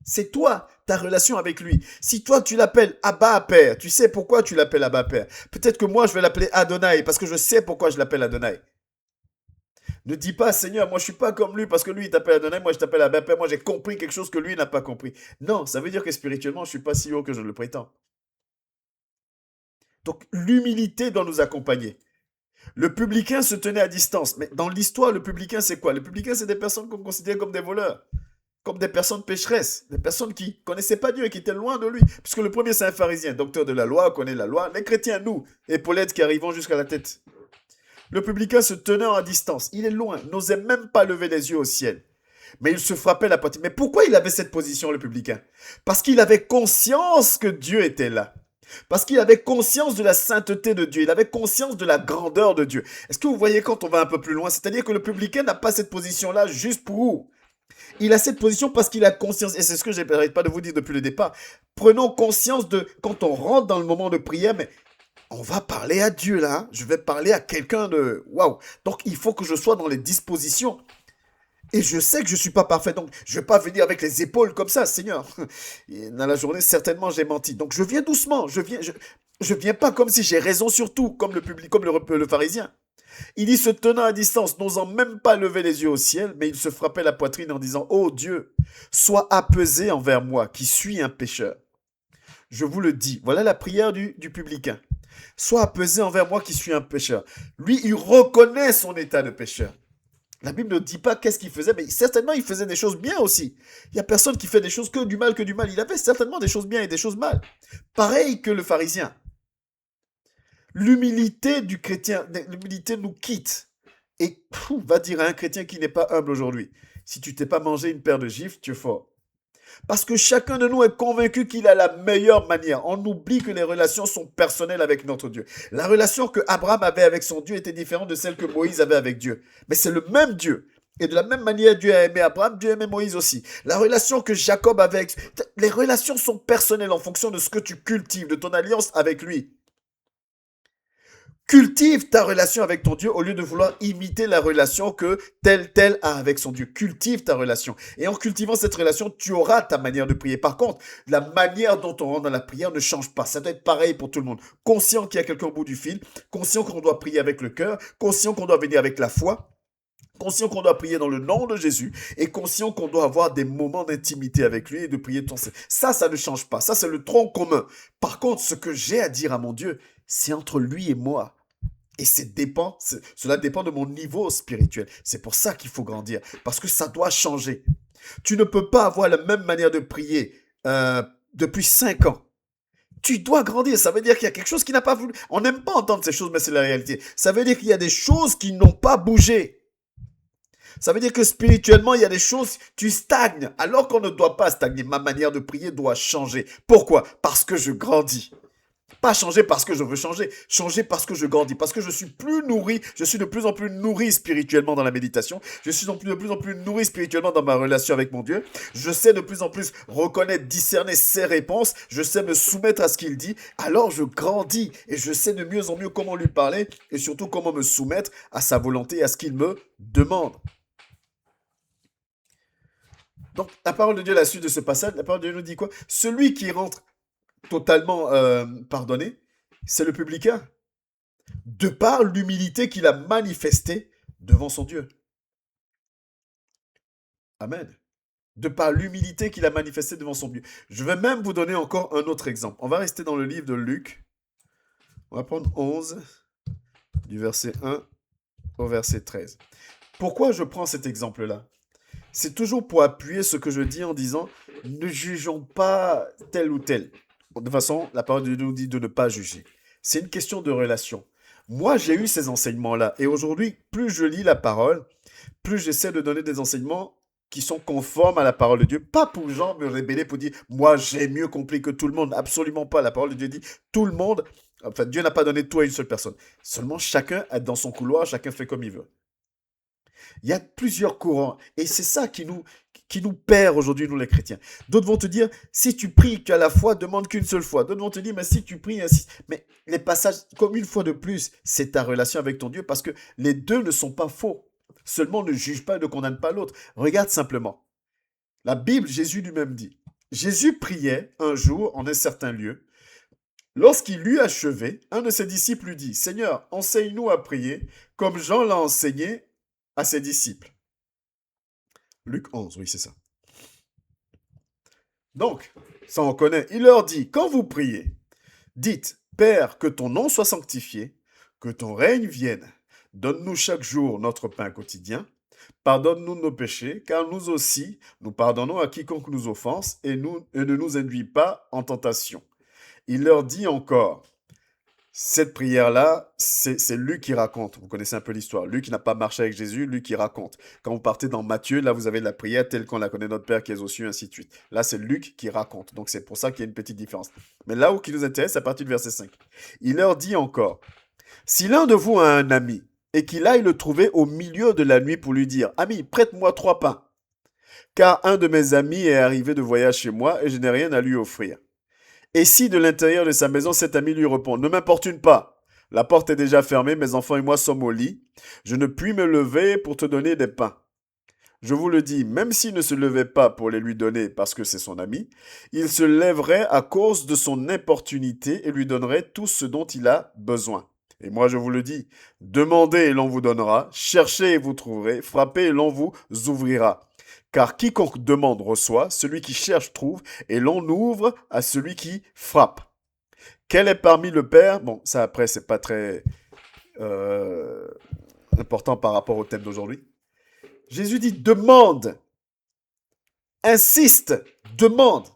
C'est toi, ta relation avec lui. Si toi, tu l'appelles Abba Père, tu sais pourquoi tu l'appelles Abba Père. Peut-être que moi, je vais l'appeler Adonai parce que je sais pourquoi je l'appelle Adonai. Ne dis pas, Seigneur, moi je suis pas comme lui parce que lui il t'appelle Adonai, moi je t'appelle Abba Père, moi j'ai compris quelque chose que lui n'a pas compris. Non, ça veut dire que spirituellement je suis pas si haut que je le prétends. Donc l'humilité doit nous accompagner. Le publicain se tenait à distance, mais dans l'histoire, le publicain c'est quoi? Le publicain c'est des personnes qu'on considère comme des voleurs, comme des personnes pécheresses, des personnes qui connaissaient pas Dieu et qui étaient loin de lui. Puisque le premier c'est un pharisien, docteur de la loi, connaît la loi. Les chrétiens, nous, épaulettes qui arrivons jusqu'à la tête. Le publicain se tenait à distance. Il est loin, n'osait même pas lever les yeux au ciel. Mais il se frappait la poitrine. Mais pourquoi il avait cette position, le publicain? Parce qu'il avait conscience que Dieu était là. Parce qu'il avait conscience de la sainteté de Dieu. Il avait conscience de la grandeur de Dieu. Est-ce que vous voyez quand on va un peu plus loin? C'est-à-dire que le publicain n'a pas cette position-là juste pour vous. Il a cette position parce qu'il a conscience. Et c'est ce que je n'arrête pas de vous dire depuis le départ. Prenons conscience de quand on rentre dans le moment de prière, mais on va parler à Dieu là. Hein. Je vais parler à quelqu'un de... Waouh. Donc il faut que je sois dans les dispositions. Et je sais que je ne suis pas parfait. Donc je ne vais pas venir avec les épaules comme ça, Seigneur. Et dans la journée, certainement, j'ai menti. Donc je viens doucement. Je viens pas comme si j'ai raison sur tout, comme le public, comme le pharisien. Il dit se tenant à distance, n'osant même pas lever les yeux au ciel, mais il se frappait la poitrine en disant, ô Dieu, sois apaisé envers moi, qui suis un pécheur. Je vous le dis, voilà la prière du publicain. Sois apaisé envers moi qui suis un pécheur. Lui, il reconnaît son état de pécheur. La Bible ne dit pas qu'est-ce qu'il faisait, mais certainement il faisait des choses bien aussi. Il n'y a personne qui fait des choses que du mal, que du mal. Il avait certainement des choses bien et des choses mal. Pareil que le pharisien. L'humilité du chrétien, l'humilité nous quitte. Et va dire à un chrétien qui n'est pas humble aujourd'hui, si tu t'es pas mangé une paire de gifles, tu es fort. Parce que chacun de nous est convaincu qu'il a la meilleure manière. On oublie que les relations sont personnelles avec notre Dieu. La relation que Abraham avait avec son Dieu était différente de celle que Moïse avait avec Dieu. Mais c'est le même Dieu. Et de la même manière, Dieu a aimé Abraham, Dieu a aimé Moïse aussi. La relation que Jacob avait avec... Les relations sont personnelles en fonction de ce que tu cultives, de ton alliance avec lui. Cultive ta relation avec ton Dieu au lieu de vouloir imiter la relation que tel a avec son Dieu. Cultive ta relation. Et en cultivant cette relation, tu auras ta manière de prier. Par contre, la manière dont on rentre dans la prière ne change pas. Ça doit être pareil pour tout le monde. Conscient qu'il y a quelqu'un au bout du fil, conscient qu'on doit prier avec le cœur, conscient qu'on doit venir avec la foi, conscient qu'on doit prier dans le nom de Jésus et conscient qu'on doit avoir des moments d'intimité avec lui et de prier ton Seigneur. Ça ne change pas. Ça, c'est le tronc commun. Par contre, ce que j'ai à dire à mon Dieu, c'est entre lui et moi. Et cela dépend de mon niveau spirituel. C'est pour ça qu'il faut grandir. Parce que ça doit changer. Tu ne peux pas avoir la même manière de prier depuis 5 ans. Tu dois grandir. Ça veut dire qu'il y a quelque chose qui n'a pas voulu. On n'aime pas entendre ces choses, mais c'est la réalité. Ça veut dire qu'il y a des choses qui n'ont pas bougé. Ça veut dire que spirituellement, il y a des choses, tu stagnes. Alors qu'on ne doit pas stagner. Ma manière de prier doit changer. Pourquoi? Parce que je grandis. Pas changer parce que je veux changer, changer parce que je grandis, parce que je suis plus nourri, je suis de plus en plus nourri spirituellement dans la méditation, je suis de plus en plus nourri spirituellement dans ma relation avec mon Dieu, je sais de plus en plus reconnaître, discerner ses réponses, je sais me soumettre à ce qu'il dit, alors je grandis et je sais de mieux en mieux comment lui parler et surtout comment me soumettre à sa volonté et à ce qu'il me demande. Donc la parole de Dieu, la suite de ce passage, la parole de Dieu nous dit quoi? Celui qui rentre totalement pardonné, c'est le publicain, de par l'humilité qu'il a manifestée devant son Dieu. Amen. De par l'humilité qu'il a manifestée devant son Dieu. Je vais même vous donner encore un autre exemple. On va rester dans le livre de Luc. On va prendre 11, du verset 1 au verset 13. Pourquoi je prends cet exemple-là? C'est toujours pour appuyer ce que je dis en disant, ne jugeons pas tel ou tel. De toute façon, la parole de Dieu nous dit de ne pas juger. C'est une question de relation. Moi, j'ai eu ces enseignements-là. Et aujourd'hui, plus je lis la parole, plus j'essaie de donner des enseignements qui sont conformes à la parole de Dieu. Pas pour genre me rébeller pour dire, moi, j'ai mieux compris que tout le monde. Absolument pas. La parole de Dieu dit, tout le monde, enfin, Dieu n'a pas donné tout à une seule personne. Seulement, chacun est dans son couloir, chacun fait comme il veut. Il y a plusieurs courants. Et c'est ça qui nous perd aujourd'hui, nous les chrétiens. D'autres vont te dire, si tu pries qu'à la foi, demande qu'une seule fois. D'autres vont te dire, mais si tu pries ainsi. Mais les passages, comme une fois de plus, c'est ta relation avec ton Dieu parce que les deux ne sont pas faux. Seulement ne juge pas et ne condamne pas l'autre. Regarde simplement. La Bible, Jésus lui-même dit. Jésus priait un jour en un certain lieu. Lorsqu'il eut achevé, un de ses disciples lui dit, Seigneur, enseigne-nous à prier comme Jean l'a enseigné à ses disciples. Luc 11, oui, c'est ça. Donc, ça on connaît. Il leur dit, quand vous priez, dites, Père, que ton nom soit sanctifié, que ton règne vienne. Donne-nous chaque jour notre pain quotidien. Pardonne-nous nos péchés, car nous aussi, nous pardonnons à quiconque nous offense, et ne nous induis pas en tentation. Il leur dit encore, cette prière-là, c'est Luc qui raconte. Vous connaissez un peu l'histoire. Luc n'a pas marché avec Jésus, Luc qui raconte. Quand vous partez dans Matthieu, là, vous avez la prière telle qu'on la connaît, notre Père qui est aux cieux, ainsi de suite. Là, c'est Luc qui raconte. Donc, c'est pour ça qu'il y a une petite différence. Mais là où qui nous intéresse, c'est à partir du verset 5. Il leur dit encore, si l'un de vous a un ami et qu'il aille le trouver au milieu de la nuit pour lui dire, ami, prête-moi 3 pains, car un de mes amis est arrivé de voyage chez moi et je n'ai rien à lui offrir. Et si de l'intérieur de sa maison, cet ami lui répond, ne m'importune pas, la porte est déjà fermée, mes enfants et moi sommes au lit, je ne puis me lever pour te donner des pains. Je vous le dis, même s'il ne se levait pas pour les lui donner parce que c'est son ami, il se lèverait à cause de son importunité et lui donnerait tout ce dont il a besoin. Et moi je vous le dis, demandez et l'on vous donnera, cherchez et vous trouverez, frappez et l'on vous ouvrira. Car quiconque demande reçoit, celui qui cherche trouve, et l'on ouvre à celui qui frappe. Quel est parmi le Père? Bon, ça après, c'est pas très important par rapport au thème d'aujourd'hui. Jésus dit demande, insiste, demande.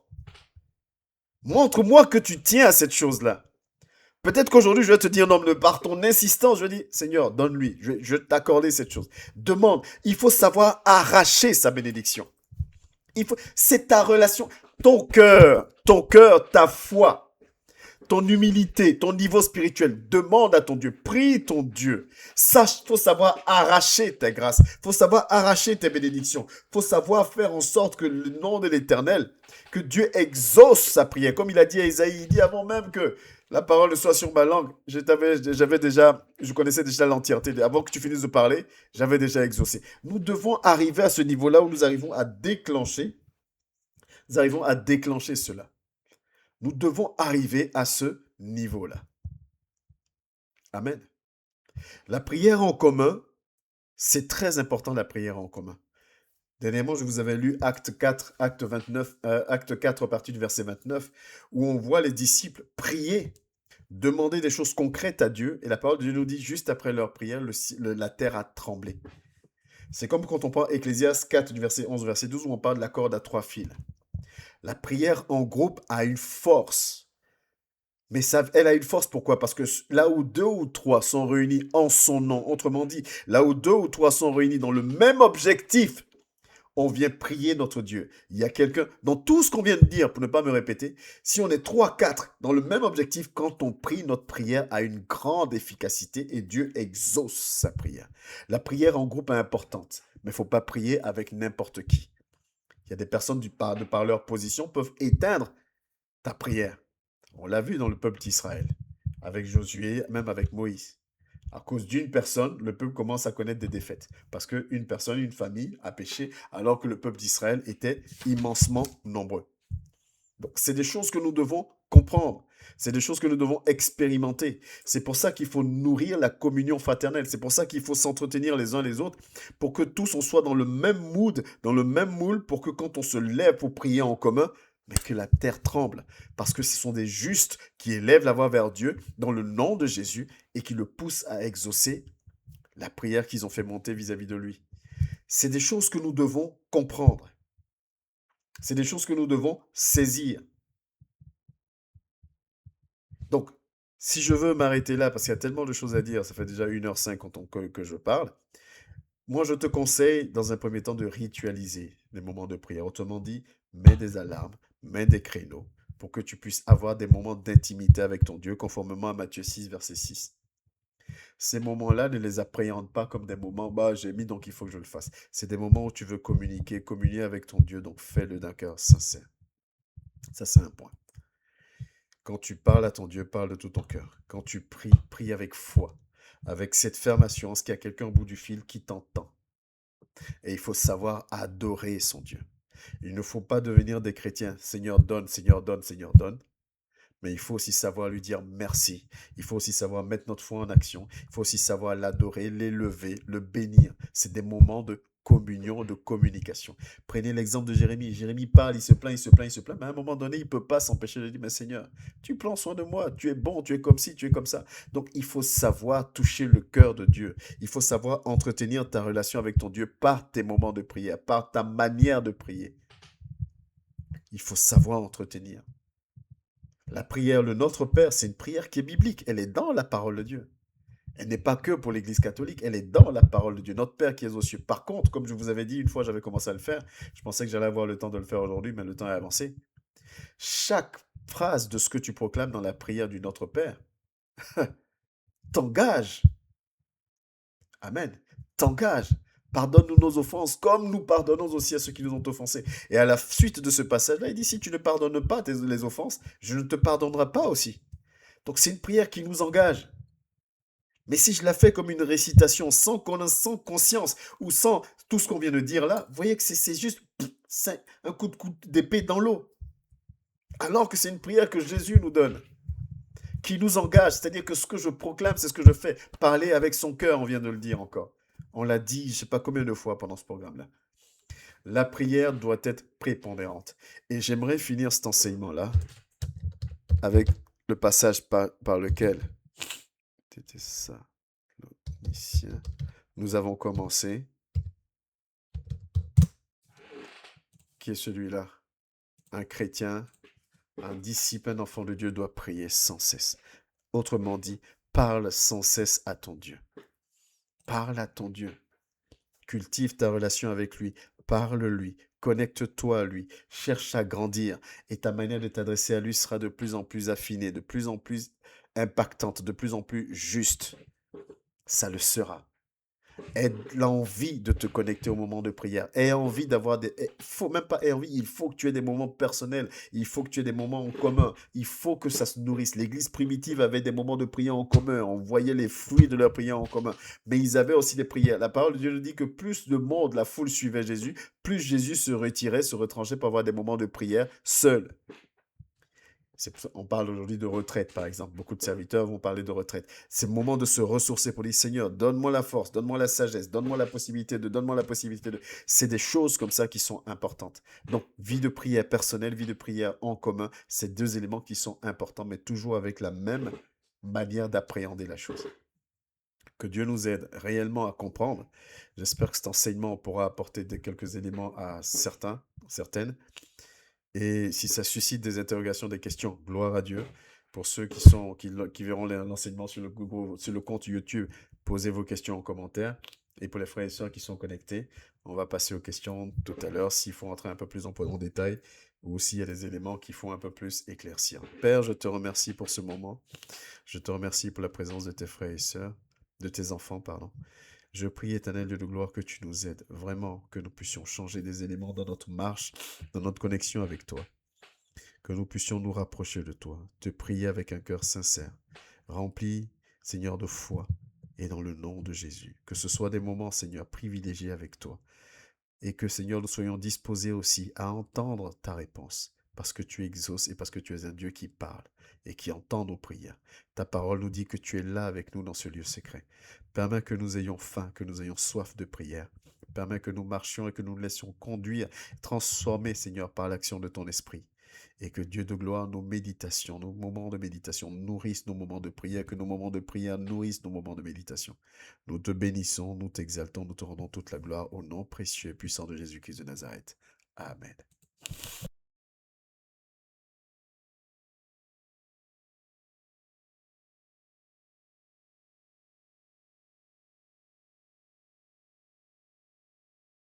Montre-moi que tu tiens à cette chose-là. Peut-être qu'aujourd'hui, je vais te dire non, mais par ton insistance, je dis Seigneur, donne-lui, je vais t'accorder cette chose. Demande. Il faut savoir arracher sa bénédiction. C'est ta relation, ton cœur, ta foi, ton humilité, ton niveau spirituel. Demande à ton Dieu, prie ton Dieu. Sache, faut savoir arracher tes grâces, faut savoir arracher tes bénédictions, faut savoir faire en sorte que le nom de l'Éternel, que Dieu exauce sa prière. Comme il a dit à Isaïe, il dit avant même que la parole soit sur ma langue, je connaissais déjà l'entièreté. Avant que tu finisses de parler, j'avais déjà exaucé. Nous devons arriver à ce niveau-là où nous arrivons à déclencher cela. Nous devons arriver à ce niveau-là. Amen. La prière en commun, c'est très important la prière en commun. Dernièrement, je vous avais lu Acte 4 à partir du verset 29, où on voit les disciples prier, demander des choses concrètes à Dieu, et la parole de Dieu nous dit, juste après leur prière, la terre a tremblé. C'est comme quand on prend Ecclésiaste 4 du verset 11 au verset 12, où on parle de la corde à 3 fils. La prière en groupe a une force. Mais elle a une force, pourquoi? Parce que là où 2 ou 3 sont réunis en son nom, autrement dit, là où 2 ou 3 sont réunis dans le même objectif, on vient prier notre Dieu. Il y a quelqu'un, dans tout ce qu'on vient de dire, pour ne pas me répéter, si on est 3, 4 dans le même objectif, quand on prie, notre prière a une grande efficacité et Dieu exauce sa prière. La prière en groupe est importante, mais il ne faut pas prier avec n'importe qui. Il y a des personnes de par leur position peuvent éteindre ta prière. On l'a vu dans le peuple d'Israël, avec Josué, même avec Moïse. À cause d'une personne, le peuple commence à connaître des défaites. Parce qu'une personne, une famille a péché, alors que le peuple d'Israël était immensement nombreux. Donc, c'est des choses que nous devons comprendre. C'est des choses que nous devons expérimenter. C'est pour ça qu'il faut nourrir la communion fraternelle. C'est pour ça qu'il faut s'entretenir les uns les autres pour que tous on soit dans le même mood, dans le même moule, pour que quand on se lève pour prier en commun, mais que la terre tremble. Parce que ce sont des justes qui élèvent la voix vers Dieu dans le nom de Jésus et qui le poussent à exaucer la prière qu'ils ont fait monter vis-à-vis de lui. C'est des choses que nous devons comprendre. C'est des choses que nous devons saisir. Donc, si je veux m'arrêter là, parce qu'il y a tellement de choses à dire, ça fait déjà 1h05 que je parle, moi je te conseille dans un premier temps de ritualiser les moments de prière. Autrement dit, mets des alarmes, mets des créneaux pour que tu puisses avoir des moments d'intimité avec ton Dieu, conformément à Matthieu 6, verset 6. Ces moments-là, ne les appréhende pas comme des moments, bah j'ai mis donc il faut que je le fasse. C'est des moments où tu veux communier avec ton Dieu, donc fais-le d'un cœur sincère. Ça, c'est un point. Quand tu parles à ton Dieu, parle de tout ton cœur. Quand tu pries, prie avec foi, avec cette ferme assurance qu'il y a quelqu'un au bout du fil qui t'entend. Et il faut savoir adorer son Dieu. Il ne faut pas devenir des chrétiens. Seigneur donne, Seigneur donne, Seigneur donne. Mais il faut aussi savoir lui dire merci. Il faut aussi savoir mettre notre foi en action. Il faut aussi savoir l'adorer, l'élever, le bénir. C'est des moments de communion, de communication. Prenez l'exemple de Jérémie. Jérémie parle, il se plaint, il se plaint, il se plaint. Mais à un moment donné, il ne peut pas s'empêcher de dire, mais Seigneur, tu prends soin de moi, tu es bon, tu es comme ci, tu es comme ça. Donc il faut savoir toucher le cœur de Dieu. Il faut savoir entretenir ta relation avec ton Dieu par tes moments de prière, par ta manière de prier. Il faut savoir entretenir. La prière, le Notre Père, c'est une prière qui est biblique. Elle est dans la parole de Dieu. Elle n'est pas que pour l'Église catholique, elle est dans la parole de Dieu. Notre Père qui est aux cieux. Par contre, comme je vous avais dit, une fois j'avais commencé à le faire, je pensais que j'allais avoir le temps de le faire aujourd'hui, mais le temps est avancé. Chaque phrase de ce que tu proclames dans la prière du Notre Père t'engage. Amen. T'engage. Pardonne-nous nos offenses comme nous pardonnons aussi à ceux qui nous ont offensés. Et à la suite de ce passage-là, il dit, si tu ne pardonnes pas les offenses, je ne te pardonnerai pas aussi. Donc c'est une prière qui nous engage. Mais si je la fais comme une récitation sans conscience ou sans tout ce qu'on vient de dire là, vous voyez que c'est juste un coup d'épée dans l'eau. Alors que c'est une prière que Jésus nous donne, qui nous engage. C'est-à-dire que ce que je proclame, c'est ce que je fais. Parler avec son cœur, on vient de le dire encore. On l'a dit, je ne sais pas combien de fois pendant ce programme-là. La prière doit être prépondérante. Et j'aimerais finir cet enseignement-là avec le passage par lequel, c'était ça, nous avons commencé, qui est celui-là. Un chrétien, un disciple, un enfant de Dieu doit prier sans cesse. Autrement dit, parle sans cesse à ton Dieu. Parle à ton Dieu. Cultive ta relation avec lui. Parle-lui. Connecte-toi à lui. Cherche à grandir. Et ta manière de t'adresser à lui sera de plus en plus affinée, de plus en plus impactante, de plus en plus juste. Ça le sera. Aie l'envie de te connecter au moment de prière. Aie envie d'avoir des... Il faut même pas envie, il faut que tu aies des moments personnels. Il faut que tu aies des moments en commun. Il faut que ça se nourrisse. L'Église primitive avait des moments de prière en commun. On voyait les fruits de leur prière en commun. Mais ils avaient aussi des prières. La parole de Dieu nous dit que plus de monde, la foule suivait Jésus, plus Jésus se retirait, se retranchait pour avoir des moments de prière seul. On parle aujourd'hui de retraite, par exemple. Beaucoup de serviteurs vont parler de retraite. C'est le moment de se ressourcer pour dire, Seigneur, donne-moi la force, donne-moi la sagesse, donne-moi la possibilité de... C'est des choses comme ça qui sont importantes. Donc, vie de prière personnelle, vie de prière en commun, c'est deux éléments qui sont importants, mais toujours avec la même manière d'appréhender la chose. Que Dieu nous aide réellement à comprendre. J'espère que cet enseignement pourra apporter quelques éléments à certaines. Et si ça suscite des interrogations, des questions, gloire à Dieu. Pour ceux qui verront l'enseignement sur le compte YouTube, posez vos questions en commentaire. Et pour les frères et sœurs qui sont connectés, On va passer aux questions tout à l'heure, s'il faut entrer un peu plus en détail, ou s'il y a des éléments qui font un peu plus éclaircir. Père, je te remercie pour ce moment. Je te remercie pour la présence de tes frères et sœurs, de tes enfants, pardon. Je prie, Éternel Dieu de gloire, que tu nous aides vraiment, que nous puissions changer des éléments dans notre marche, dans notre connexion avec toi, que nous puissions nous rapprocher de toi, te prier avec un cœur sincère, rempli, Seigneur, de foi, et dans le nom de Jésus. Que ce soit des moments, Seigneur, privilégiés avec toi, et que, Seigneur, nous soyons disposés aussi à entendre ta réponse, parce que tu exauces et parce que tu es un Dieu qui parle et qui entend nos prières. Ta parole nous dit que tu es là avec nous dans ce lieu secret. Permets que nous ayons faim, que nous ayons soif de prière. Permets que nous marchions et que nous nous laissions conduire, transformer, Seigneur, par l'action de ton esprit. Et que Dieu de gloire, nos méditations, nos moments de méditation nourrissent nos moments de prière, que nos moments de prière nourrissent nos moments de méditation. Nous te bénissons, nous t'exaltons, nous te rendons toute la gloire au nom précieux et puissant de Jésus-Christ de Nazareth. Amen.